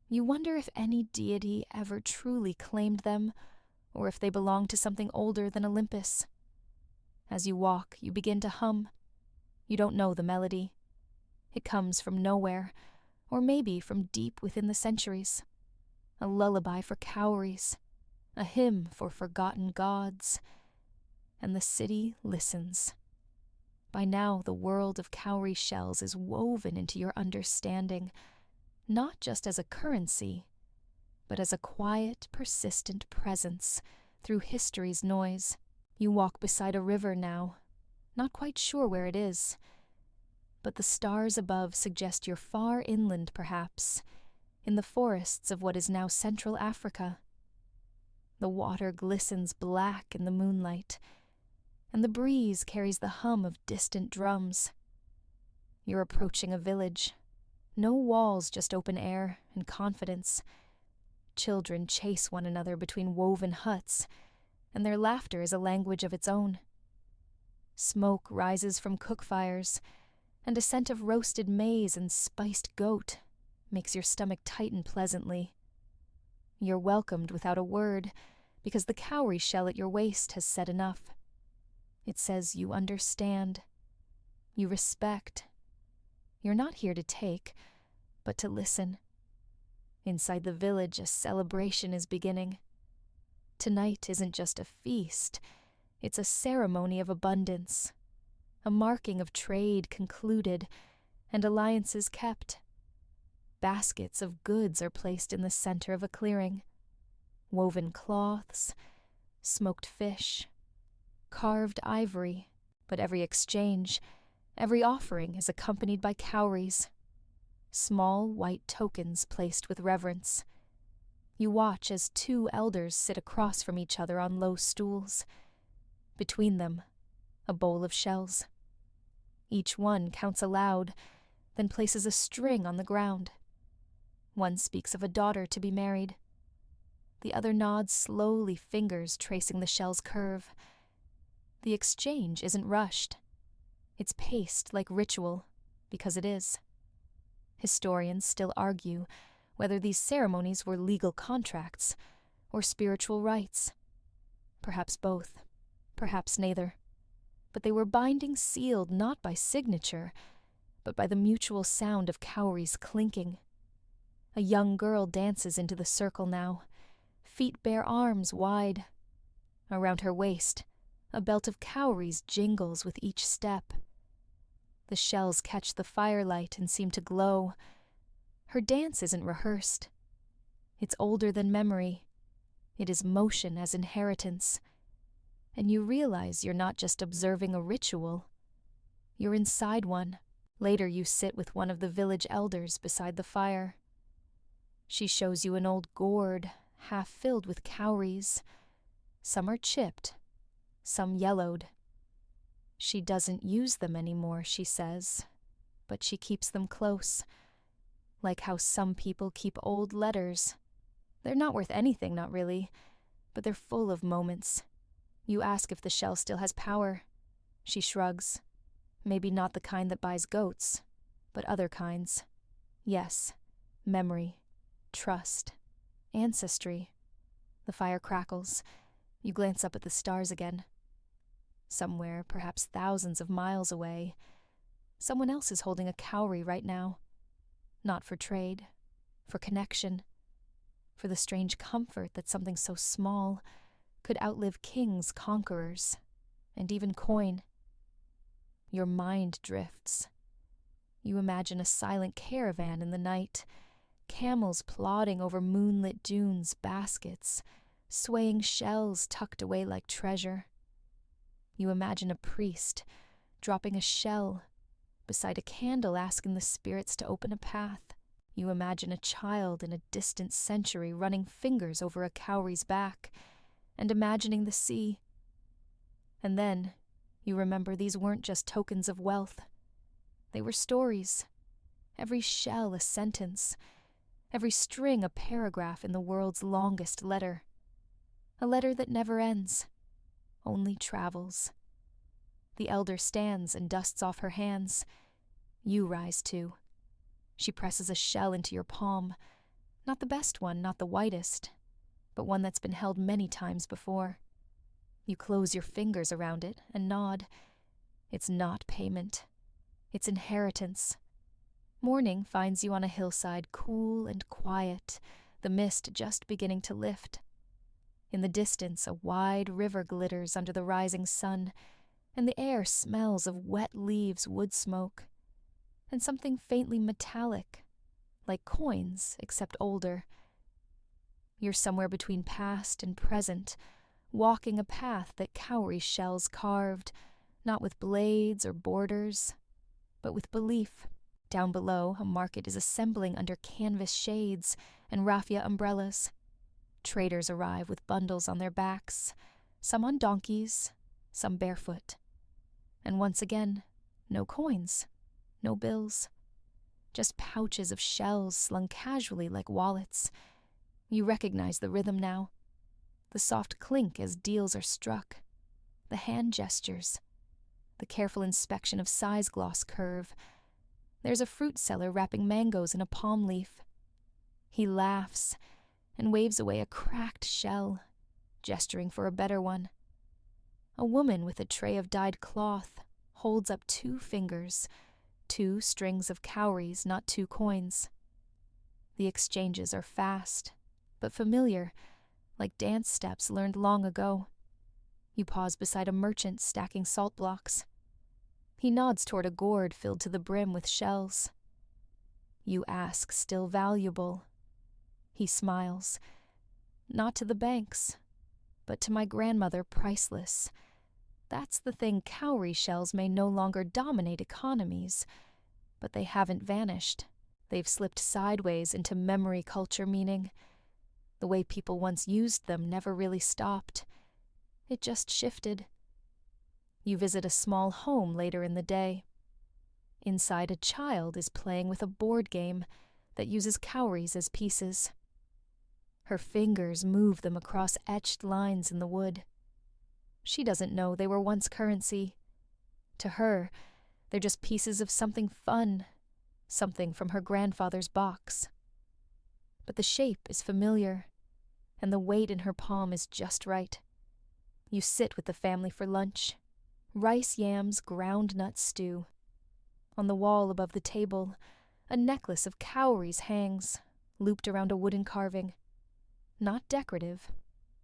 S1: You wonder if any deity ever truly claimed them, or if they belong to something older than Olympus. As you walk, you begin to hum. You don't know the melody. It comes from nowhere, or maybe from deep within the centuries. A lullaby for cowries, a hymn for forgotten gods. And the city listens. By now, the world of cowrie shells is woven into your understanding, not just as a currency, but as a quiet, persistent presence through history's noise. You walk beside a river now, not quite sure where it is, but the stars above suggest you're far inland, perhaps, in the forests of what is now Central Africa. The water glistens black in the moonlight, and the breeze carries the hum of distant drums. You're approaching a village. No walls, just open air and confidence. Children chase one another between woven huts, and their laughter is a language of its own. Smoke rises from cook fires, and a scent of roasted maize and spiced goat makes your stomach tighten pleasantly. You're welcomed without a word, because the cowrie shell at your waist has said enough. It says you understand. You respect. You're not here to take, but to listen. Inside the village, a celebration is beginning. Tonight isn't just a feast, it's a ceremony of abundance, a marking of trade concluded and alliances kept. Baskets of goods are placed in the center of a clearing. Woven cloths, smoked fish, carved ivory, but every exchange, every offering is accompanied by cowries, small white tokens placed with reverence. You watch as two elders sit across from each other on low stools. Between them, a bowl of shells. Each one counts aloud, then places a string on the ground. One speaks of a daughter to be married. The other nods slowly, fingers tracing the shell's curve. The exchange isn't rushed. It's paced like ritual, because it is. Historians still argue whether these ceremonies were legal contracts or spiritual rites. Perhaps both, perhaps neither. But they were binding sealed not by signature, but by the mutual sound of cowries clinking. A young girl dances into the circle now, feet bare arms wide. Around her waist, a belt of cowries jingles with each step. The shells catch the firelight and seem to glow. Her dance isn't rehearsed. It's older than memory. It is motion as inheritance. And you realize you're not just observing a ritual. You're inside one. Later you sit with one of the village elders beside the fire. She shows you an old gourd, half filled with cowries. Some are chipped, some yellowed. She doesn't use them anymore, she says, but she keeps them close, like how some people keep old letters. They're not worth anything, not really, but they're full of moments. You ask if the shell still has power. She shrugs. Maybe not the kind that buys goats, but other kinds. Yes, memory, trust, ancestry. The fire crackles. You glance up at the stars again. Somewhere, perhaps thousands of miles away, someone else is holding a cowrie right now. Not for trade, for connection, for the strange comfort that something so small could outlive kings, conquerors, and even coin. Your mind drifts. You imagine a silent caravan in the night, camels plodding over moonlit dunes, baskets, swaying shells tucked away like treasure. You imagine a priest dropping a shell beside a candle asking the spirits to open a path. You imagine a child in a distant century running fingers over a cowrie's back and imagining the sea. And then you remember these weren't just tokens of wealth. They were stories. Every shell a sentence. Every string a paragraph in the world's longest letter. A letter that never ends, only travels. The elder stands and dusts off her hands. You rise too. She presses a shell into your palm. Not the best one, not the whitest, but one that's been held many times before. You close your fingers around it and nod. It's not payment. It's inheritance. Morning finds you on a hillside, cool and quiet, the mist just beginning to lift. In the distance, a wide river glitters under the rising sun, and the air smells of wet leaves, wood smoke, and something faintly metallic, like coins, except older. You're somewhere between past and present, walking a path that cowrie shells carved, not with blades or borders, but with belief. Down below, a market is assembling under canvas shades and raffia umbrellas. Traders arrive with bundles on their backs, some on donkeys, some barefoot. And once again, no coins, no bills, just pouches of shells slung casually like wallets. You recognize the rhythm now. The soft clink as deals are struck, the hand gestures, the careful inspection of size gloss curve. There's a fruit seller wrapping mangoes in a palm leaf. He laughs and waves away a cracked shell, gesturing for a better one. A woman with a tray of dyed cloth holds up 2 fingers, 2 strings of cowries, not 2 coins. The exchanges are fast, but familiar, like dance steps learned long ago. You pause beside a merchant stacking salt blocks. He nods toward a gourd filled to the brim with shells. You ask, still valuable. He smiles. Not to the banks, but to my grandmother, priceless. That's the thing. Cowrie shells may no longer dominate economies, but they haven't vanished. They've slipped sideways into memory culture meaning. The way people once used them never really stopped. It just shifted. You visit a small home later in the day. Inside, a child is playing with a board game that uses cowries as pieces. Her fingers move them across etched lines in the wood. She doesn't know they were once currency. To her, they're just pieces of something fun, something from her grandfather's box. But the shape is familiar, and the weight in her palm is just right. You sit with the family for lunch. Rice yams, ground nut stew. On the wall above the table, a necklace of cowries hangs, looped around a wooden carving. Not decorative,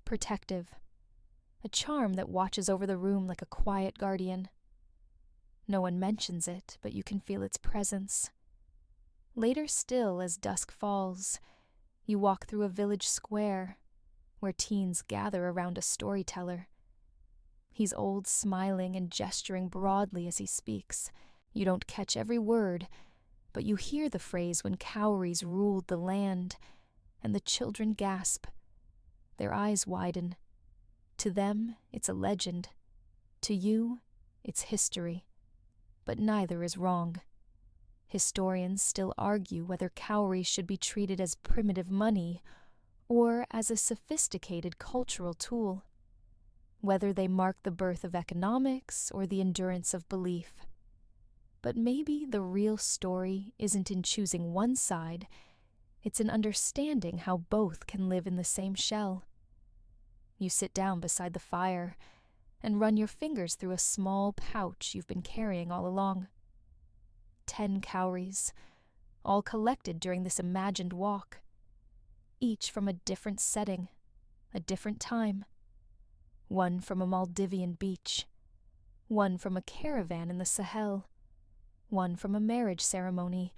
S1: protective. A charm that watches over the room like a quiet guardian. No one mentions it, but you can feel its presence. Later still, as dusk falls, you walk through a village square where teens gather around a storyteller. He's old, smiling and gesturing broadly as he speaks. You don't catch every word, but you hear the phrase when cowries ruled the land, and the children gasp. Their eyes widen. To them, it's a legend. To you, it's history. But neither is wrong. Historians still argue whether cowries should be treated as primitive money or as a sophisticated cultural tool, whether they mark the birth of economics or the endurance of belief. But maybe the real story isn't in choosing one side, it's in understanding how both can live in the same shell. You sit down beside the fire and run your fingers through a small pouch you've been carrying all along. 10 cowries, all collected during this imagined walk, each from a different setting, a different time. One from a Maldivian beach, one from a caravan in the Sahel, one from a marriage ceremony,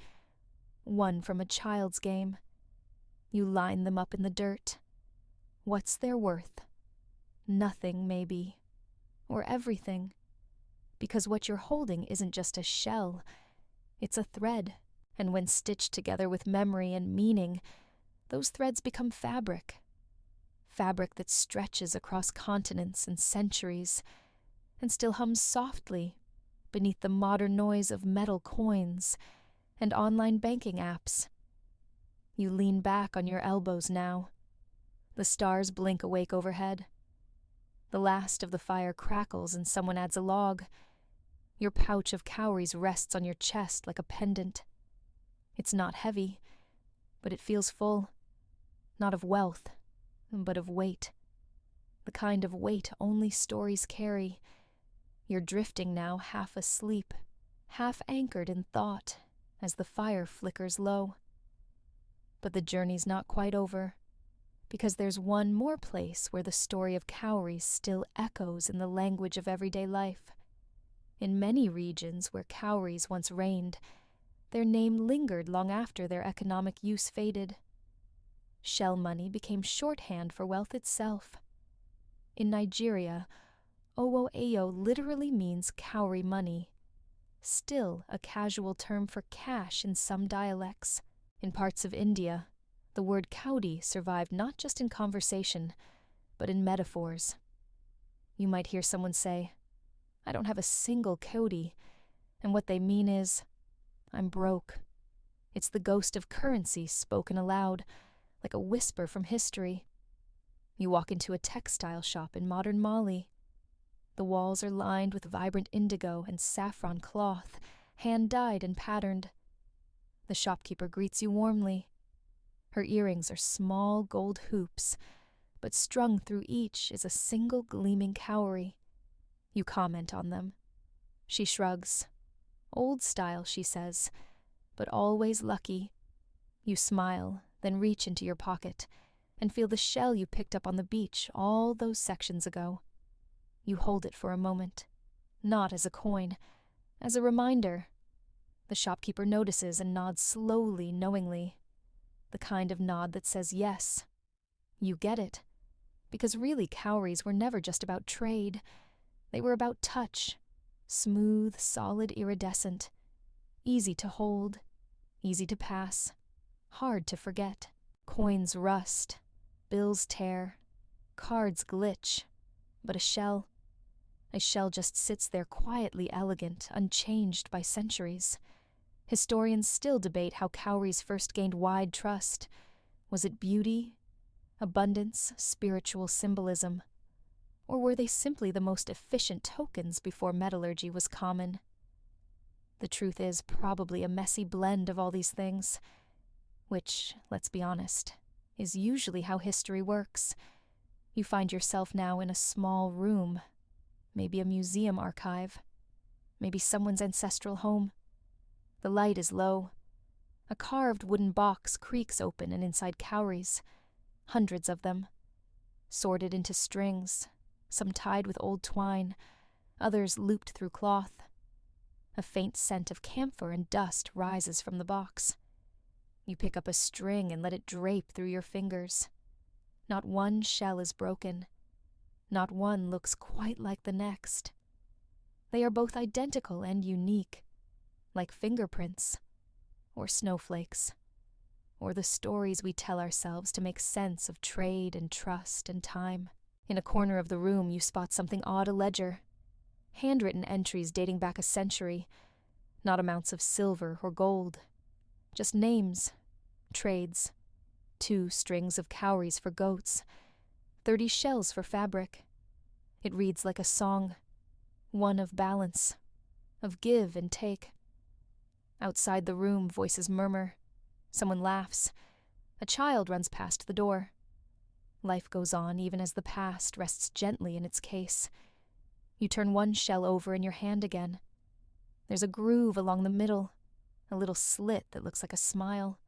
S1: one from a child's game. You line them up in the dirt. What's their worth? Nothing, maybe. Or everything. Because what you're holding isn't just a shell, it's a thread, and when stitched together with memory and meaning, those threads become fabric. Fabric that stretches across continents and centuries, and still hums softly beneath the modern noise of metal coins and online banking apps. You lean back on your elbows now. The stars blink awake overhead. The last of the fire crackles and someone adds a log. Your pouch of cowries rests on your chest like a pendant. It's not heavy, but it feels full. Not of wealth, but of weight. The kind of weight only stories carry. You're drifting now, half asleep, half anchored in thought, as the fire flickers low. But the journey's not quite over, because there's one more place where the story of cowries still echoes in the language of everyday life. In many regions where cowries once reigned, their name lingered long after their economic use faded. Shell money became shorthand for wealth itself. In Nigeria, owo eyo literally means cowrie money, still a casual term for cash in some dialects. In parts of India, the word kaudi survived not just in conversation, but in metaphors. You might hear someone say, "I don't have a single kaudi," and what they mean is, "I'm broke." It's the ghost of currency spoken aloud, like a whisper from history. You walk into a textile shop in modern Mali. The walls are lined with vibrant indigo and saffron cloth, hand-dyed and patterned. The shopkeeper greets you warmly. Her earrings are small gold hoops, but strung through each is a single gleaming cowrie. You comment on them. She shrugs. Old style, she says, but always lucky. You smile, then reach into your pocket and feel the shell you picked up on the beach all those sections ago. You hold it for a moment, not as a coin, as a reminder. The shopkeeper notices and nods slowly, knowingly. The kind of nod that says yes. You get it. Because really cowries were never just about trade. They were about touch. Smooth, solid, iridescent. Easy to hold. Easy to pass. Hard to forget. Coins rust. bills tear, cards glitch, but a shell just sits there quietly elegant, unchanged by centuries. Historians still debate how cowries first gained wide trust. Was it beauty, abundance, spiritual symbolism? Or were they simply the most efficient tokens before metallurgy was common? The truth is probably a messy blend of all these things, which, let's be honest, is usually how history works. You find yourself now in a small room, maybe a museum archive, maybe someone's ancestral home. The light is low. A carved wooden box creaks open, and inside cowries, hundreds of them, sorted into strings, some tied with old twine, others looped through cloth. A faint scent of camphor and dust rises from the box. You pick up a string and let it drape through your fingers. Not one shell is broken. Not one looks quite like the next. They are both identical and unique, like fingerprints, or snowflakes, or the stories we tell ourselves to make sense of trade and trust and time. In a corner of the room, you spot something odd, a ledger. Handwritten entries dating back a century, not amounts of silver or gold, just names, trades, 2 strings of cowries for goats, 30 shells for fabric. It reads like a song, one of balance, of give and take. Outside the room, voices murmur. Someone laughs. A child runs past the door. Life goes on even as the past rests gently in its case. You turn one shell over in your hand again. There's a groove along the middle, a little slit that looks like a smile.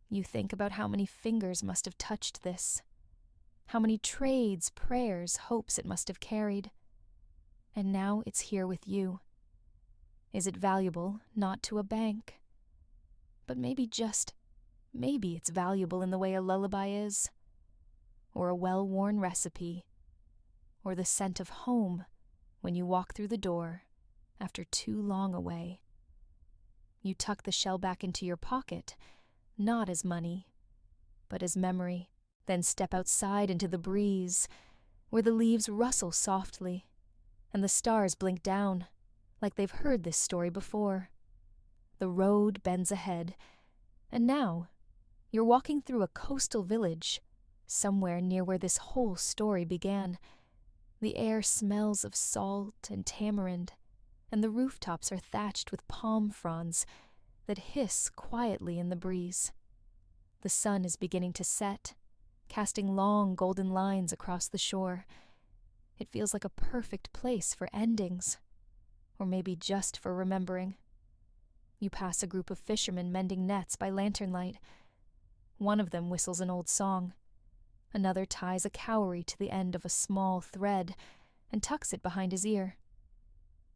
S1: You think about how many fingers must have touched this, how many trades, prayers, hopes it must have carried. And now it's here with you. Is it valuable? Not to a bank. But maybe it's valuable in the way a lullaby is, or a well-worn recipe, or the scent of home when you walk through the door after too long away. You tuck the shell back into your pocket, not as money, but as memory, then step outside into the breeze, where the leaves rustle softly, and the stars blink down, like they've heard this story before. The road bends ahead, and now you're walking through a coastal village, somewhere near where this whole story began. The air smells of salt and tamarind, and the rooftops are thatched with palm fronds that hiss quietly in the breeze. The sun is beginning to set, casting long golden lines across the shore. It feels like a perfect place for endings, or maybe just for remembering. You pass a group of fishermen mending nets by lantern light. One of them whistles an old song. Another ties a cowrie to the end of a small thread and tucks it behind his ear.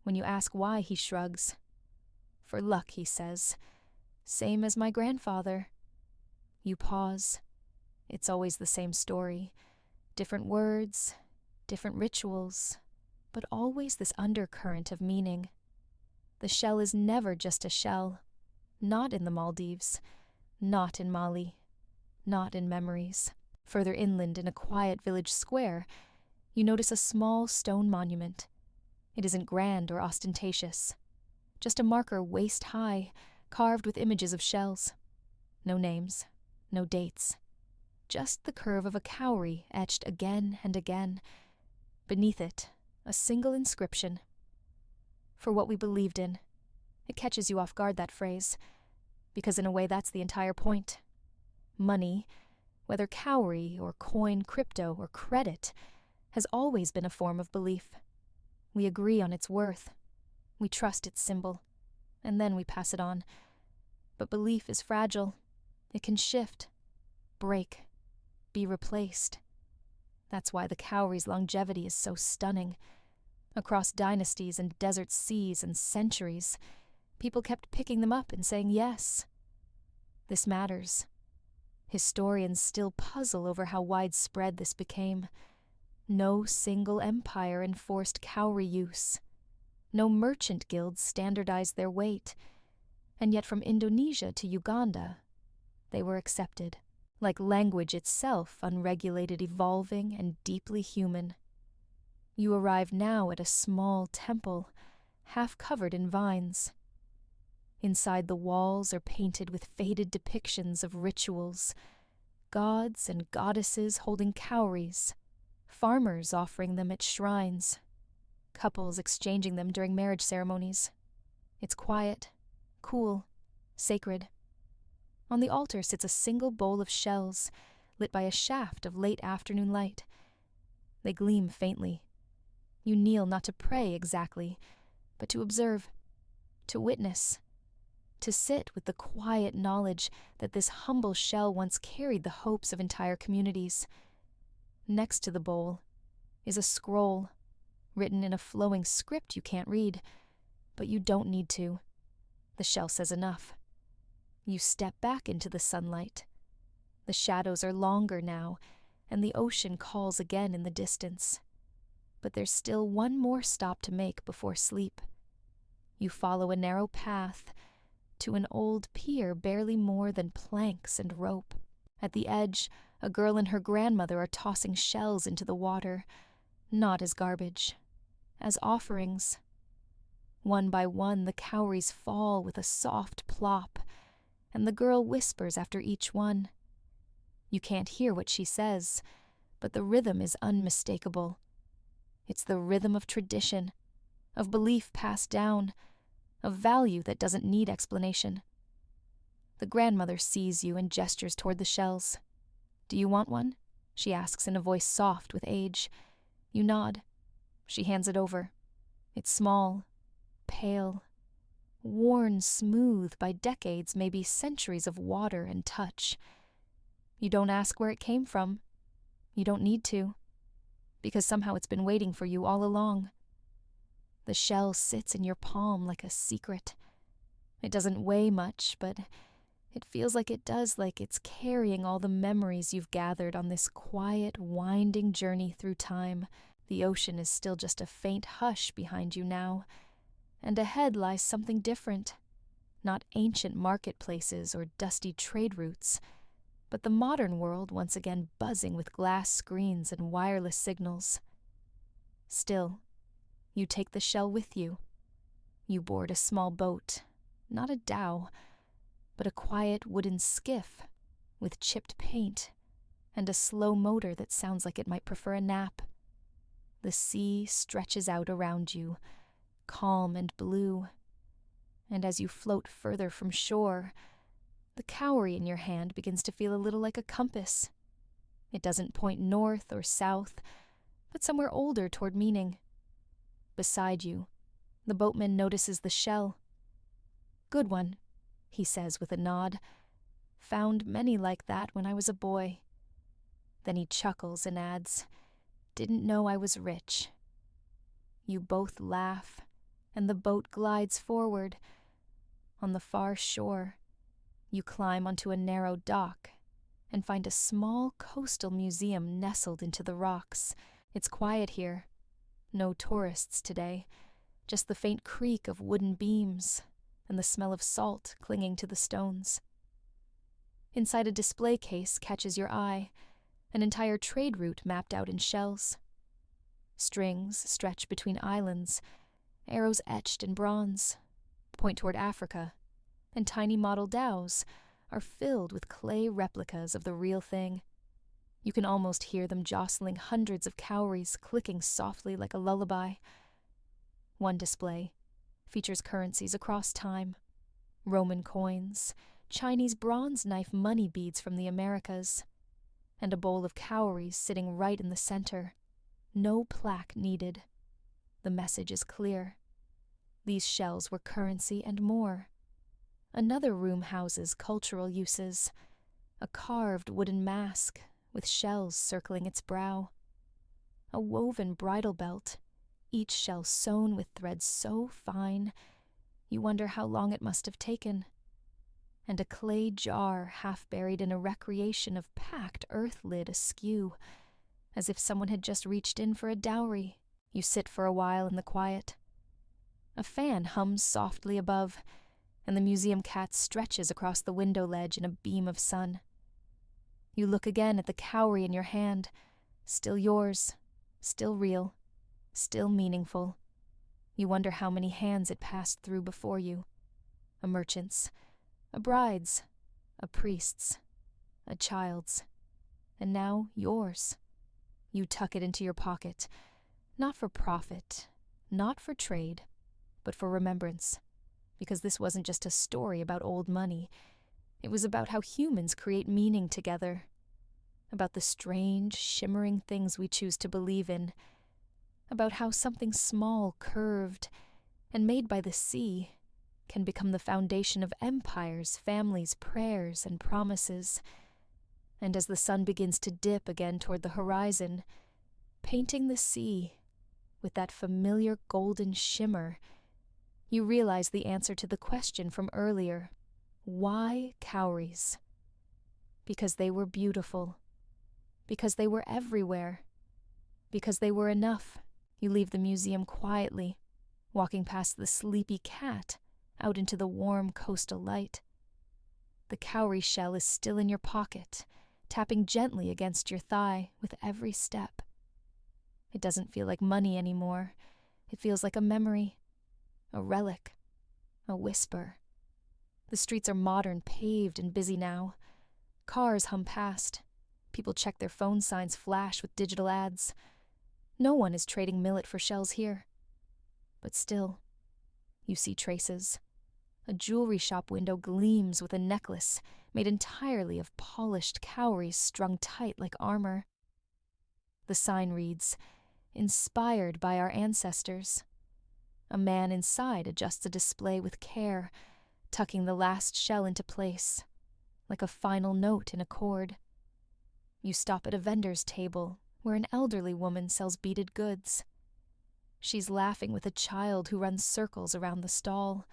S1: When you ask why, he shrugs. For luck, he says. Same as my grandfather. You pause. It's always the same story. Different words, different rituals, but always this undercurrent of meaning. The shell is never just a shell. Not in the Maldives. Not in Mali. Not in memories. Further inland, in a quiet village square, you notice a small stone monument. It isn't grand or ostentatious. Just a marker waist-high, carved with images of shells. No names, no dates. Just the curve of a cowrie etched again and again. Beneath it, a single inscription. For what we believed in. It catches you off guard, that phrase, because in a way that's the entire point. Money, whether cowrie or coin, crypto or credit, has always been a form of belief. We agree on its worth. We trust its symbol, and then we pass it on. But belief is fragile. It can shift, break, be replaced. That's why the cowrie's longevity is so stunning. Across dynasties and desert seas and centuries, people kept picking them up and saying yes. This matters. Historians still puzzle over how widespread this became. No single empire enforced cowrie use. No merchant guilds standardized their weight. And yet from Indonesia to Uganda, they were accepted, like language itself, unregulated, evolving, and deeply human. You arrive now at a small temple, half covered in vines. Inside, the walls are painted with faded depictions of rituals, gods and goddesses holding cowries, farmers offering them at shrines, couples exchanging them during marriage ceremonies. It's quiet, cool, sacred. On the altar sits a single bowl of shells, lit by a shaft of late afternoon light. They gleam faintly. You kneel not to pray exactly, but to observe, to witness, to sit with the quiet knowledge that this humble shell once carried the hopes of entire communities. Next to the bowl is a scroll, written in a flowing script you can't read, but you don't need to. The shell says enough. You step back into the sunlight. The shadows are longer now, and the ocean calls again in the distance. But there's still one more stop to make before sleep. You follow a narrow path to an old pier barely more than planks and rope. At the edge, a girl and her grandmother are tossing shells into the water, not as garbage, as offerings. One by one, the cowries fall with a soft plop, and the girl whispers after each one. You can't hear what she says, but the rhythm is unmistakable. It's the rhythm of tradition, of belief passed down, of value that doesn't need explanation. The grandmother sees you and gestures toward the shells. "Do you want one?" she asks in a voice soft with age. You nod. She hands it over. It's small, pale, worn smooth by decades, maybe centuries of water and touch. You don't ask where it came from. You don't need to, because somehow it's been waiting for you all along. The shell sits in your palm like a secret. It doesn't weigh much, but it feels like it does, like it's carrying all the memories you've gathered on this quiet, winding journey through time. The ocean is still just a faint hush behind you now, and ahead lies something different. Not ancient marketplaces or dusty trade routes, but the modern world once again buzzing with glass screens and wireless signals. Still, you take the shell with you. You board a small boat, not a dhow, but a quiet wooden skiff with chipped paint and a slow motor that sounds like it might prefer a nap. The sea stretches out around you, calm and blue, and as you float further from shore, the cowrie in your hand begins to feel a little like a compass. It doesn't point north or south, but somewhere older toward meaning. Beside you, the boatman notices the shell. "Good one," he says with a nod. "Found many like that when I was a boy." Then he chuckles and adds, "Didn't know I was rich." You both laugh, and the boat glides forward. On the far shore, you climb onto a narrow dock and find a small coastal museum nestled into the rocks. It's quiet here. No tourists today, just the faint creak of wooden beams and the smell of salt clinging to the stones. Inside, a display case catches your eye, an entire trade route mapped out in shells. Strings stretch between islands, arrows etched in bronze, point toward Africa, and tiny model dhows are filled with clay replicas of the real thing. You can almost hear them jostling hundreds of cowries clicking softly like a lullaby. One display features currencies across time, Roman coins, Chinese bronze knife money beads from the Americas, and a bowl of cowries sitting right in the center. No plaque needed. The message is clear. These shells were currency and more. Another room houses cultural uses, a carved wooden mask with shells circling its brow, a woven bridle belt, each shell sewn with threads so fine you wonder how long it must have taken, and a clay jar half buried in a recreation of packed earth lid askew, as if someone had just reached in for a dowry. You sit for a while in the quiet. A fan hums softly above, and the museum cat stretches across the window ledge in a beam of sun. You look again at the cowrie in your hand, still yours, still real, still meaningful. You wonder how many hands it passed through before you. A merchant's, a bride's, a priest's, a child's, and now yours. You tuck it into your pocket, not for profit, not for trade, but for remembrance, because this wasn't just a story about old money. It was about how humans create meaning together, about the strange, shimmering things we choose to believe in, about how something small, curved, and made by the sea can become the foundation of empires, families, prayers, and promises. And as the sun begins to dip again toward the horizon, painting the sea with that familiar golden shimmer, you realize the answer to the question from earlier. Why cowries? Because they were beautiful. Because they were everywhere. Because they were enough. You leave the museum quietly, walking past the sleepy cat out into the warm coastal light. The cowrie shell is still in your pocket, tapping gently against your thigh with every step. It doesn't feel like money anymore. It feels like a memory, a relic, a whisper. The streets are modern, paved, and busy now. Cars hum past. People check their phone signs flash with digital ads. No one is trading millet for shells here. But still, you see traces. A jewelry shop window gleams with a necklace made entirely of polished cowries strung tight like armor. The sign reads, "Inspired by our ancestors." A man inside adjusts a display with care, tucking the last shell into place, like a final note in a chord. You stop at a vendor's table where an elderly woman sells beaded goods. She's laughing with a child who runs circles around the stall.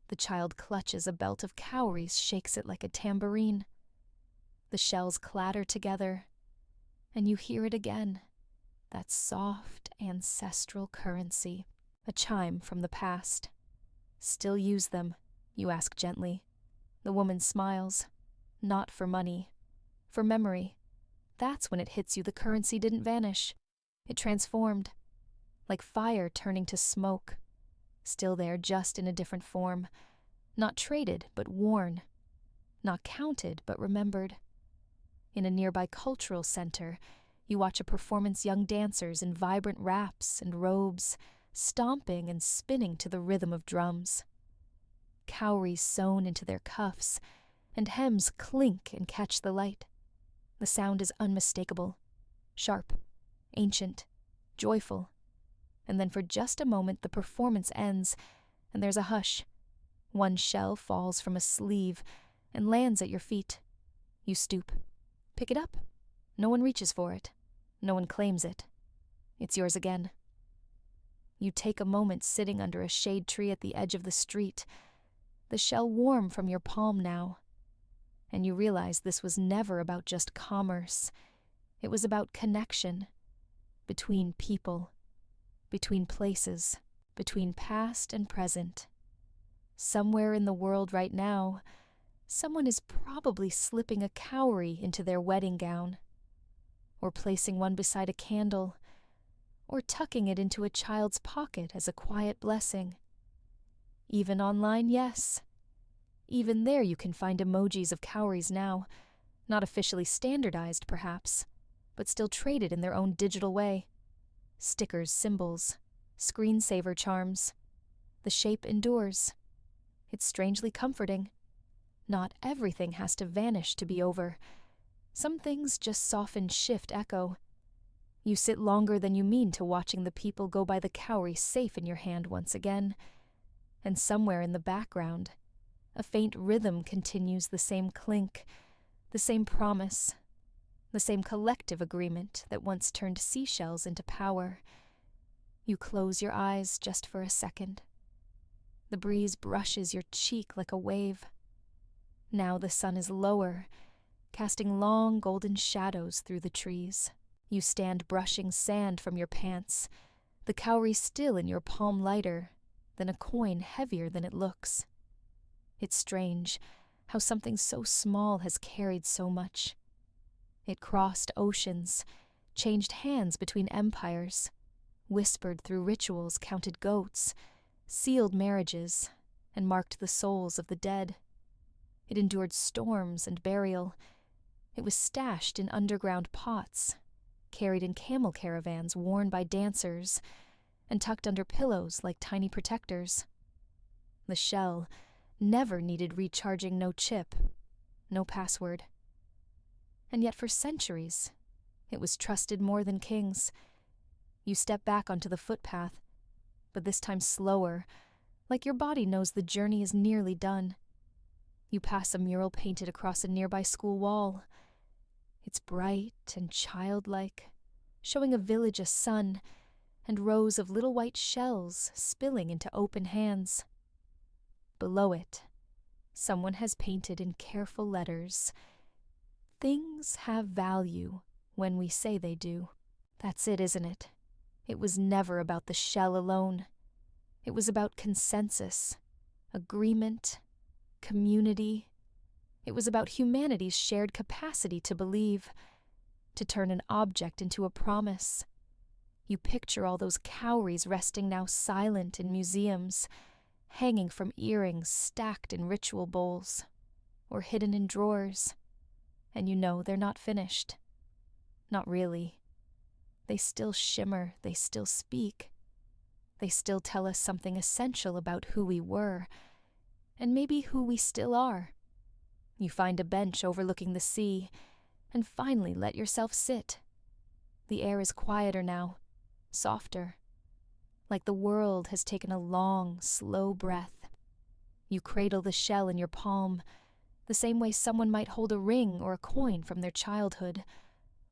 S1: The child clutches a belt of cowries, shakes it like a tambourine. The shells clatter together, and you hear it again, that soft, ancestral currency, a chime from the past. "Still use them?" you ask gently. The woman smiles. "Not for money. For memory." That's when it hits you the currency didn't vanish. It transformed, like fire turning to smoke. Still there, just in a different form. Not traded, but worn. Not counted, but remembered. In a nearby cultural center, you watch a performance young dancers in vibrant wraps and robes, stomping and spinning to the rhythm of drums. Cowries sewn into their cuffs, and hems clink and catch the light. The sound is unmistakable, sharp, ancient, joyful. And then for just a moment the performance ends, and there's a hush. One shell falls from a sleeve and lands at your feet. You stoop, pick it up. No one reaches for it. No one claims it. It's yours again. You take a moment sitting under a shade tree at the edge of the street, the shell warm from your palm now. And you realize this was never about just commerce. It was about connection. Between people. Between places. Between past and present. Somewhere in the world right now, someone is probably slipping a cowrie into their wedding gown, or placing one beside a candle, or tucking it into a child's pocket as a quiet blessing. Even online, yes. Even there you can find emojis of cowries now, not officially standardized perhaps, but still traded in their own digital way. Stickers, symbols, screensaver charms. The shape endures. It's strangely comforting. Not everything has to vanish to be over. Some things just soften, shift, echo. You sit longer than you mean to watching the people go by the cowrie safe in your hand once again. And somewhere in the background, a faint rhythm continues the same clink, the same promise, the same collective agreement that once turned seashells into power. You close your eyes just for a second. The breeze brushes your cheek like a wave. Now the sun is lower, casting long golden shadows through the trees. You stand brushing sand from your pants, the cowrie still in your palm lighter than a coin heavier than it looks. It's strange how something so small has carried so much. It crossed oceans, changed hands between empires, whispered through rituals, counted goats, sealed marriages, and marked the souls of the dead. It endured storms and burial. It was stashed in underground pots, carried in camel caravans worn by dancers, and tucked under pillows like tiny protectors. The shell never needed recharging, no chip, no password. And yet for centuries, it was trusted more than kings. You step back onto the footpath, but this time slower, like your body knows the journey is nearly done. You pass a mural painted across a nearby school wall. It's bright and childlike, showing a village sun and rows of little white shells spilling into open hands. Below it, someone has painted in careful letters, "Things have value when we say they do." That's it, isn't it? It was never about the shell alone. It was about consensus, agreement, community. It was about humanity's shared capacity to believe, to turn an object into a promise. You picture all those cowries resting now silent in museums, hanging from earrings stacked in ritual bowls, or hidden in drawers, and you know they're not finished. Not really. They still shimmer, they still speak. They still tell us something essential about who we were, and maybe who we still are. You find a bench overlooking the sea, and finally let yourself sit. The air is quieter now, softer, like the world has taken a long, slow breath. You cradle the shell in your palm, the same way someone might hold a ring or a coin from their childhood,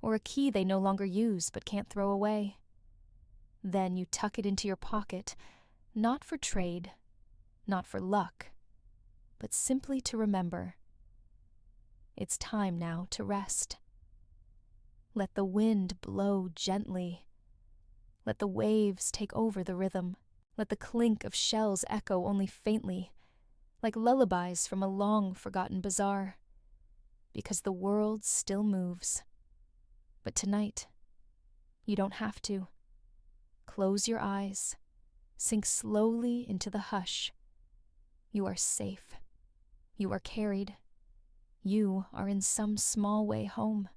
S1: or a key they no longer use but can't throw away. Then you tuck it into your pocket, not for trade, not for luck, but simply to remember. It's time now to rest. Let the wind blow gently. Let the waves take over the rhythm. Let the clink of shells echo only faintly, like lullabies from a long-forgotten bazaar. Because the world still moves. But tonight, you don't have to. Close your eyes. Sink slowly into the hush. You are safe. You are carried. You are in some small way home.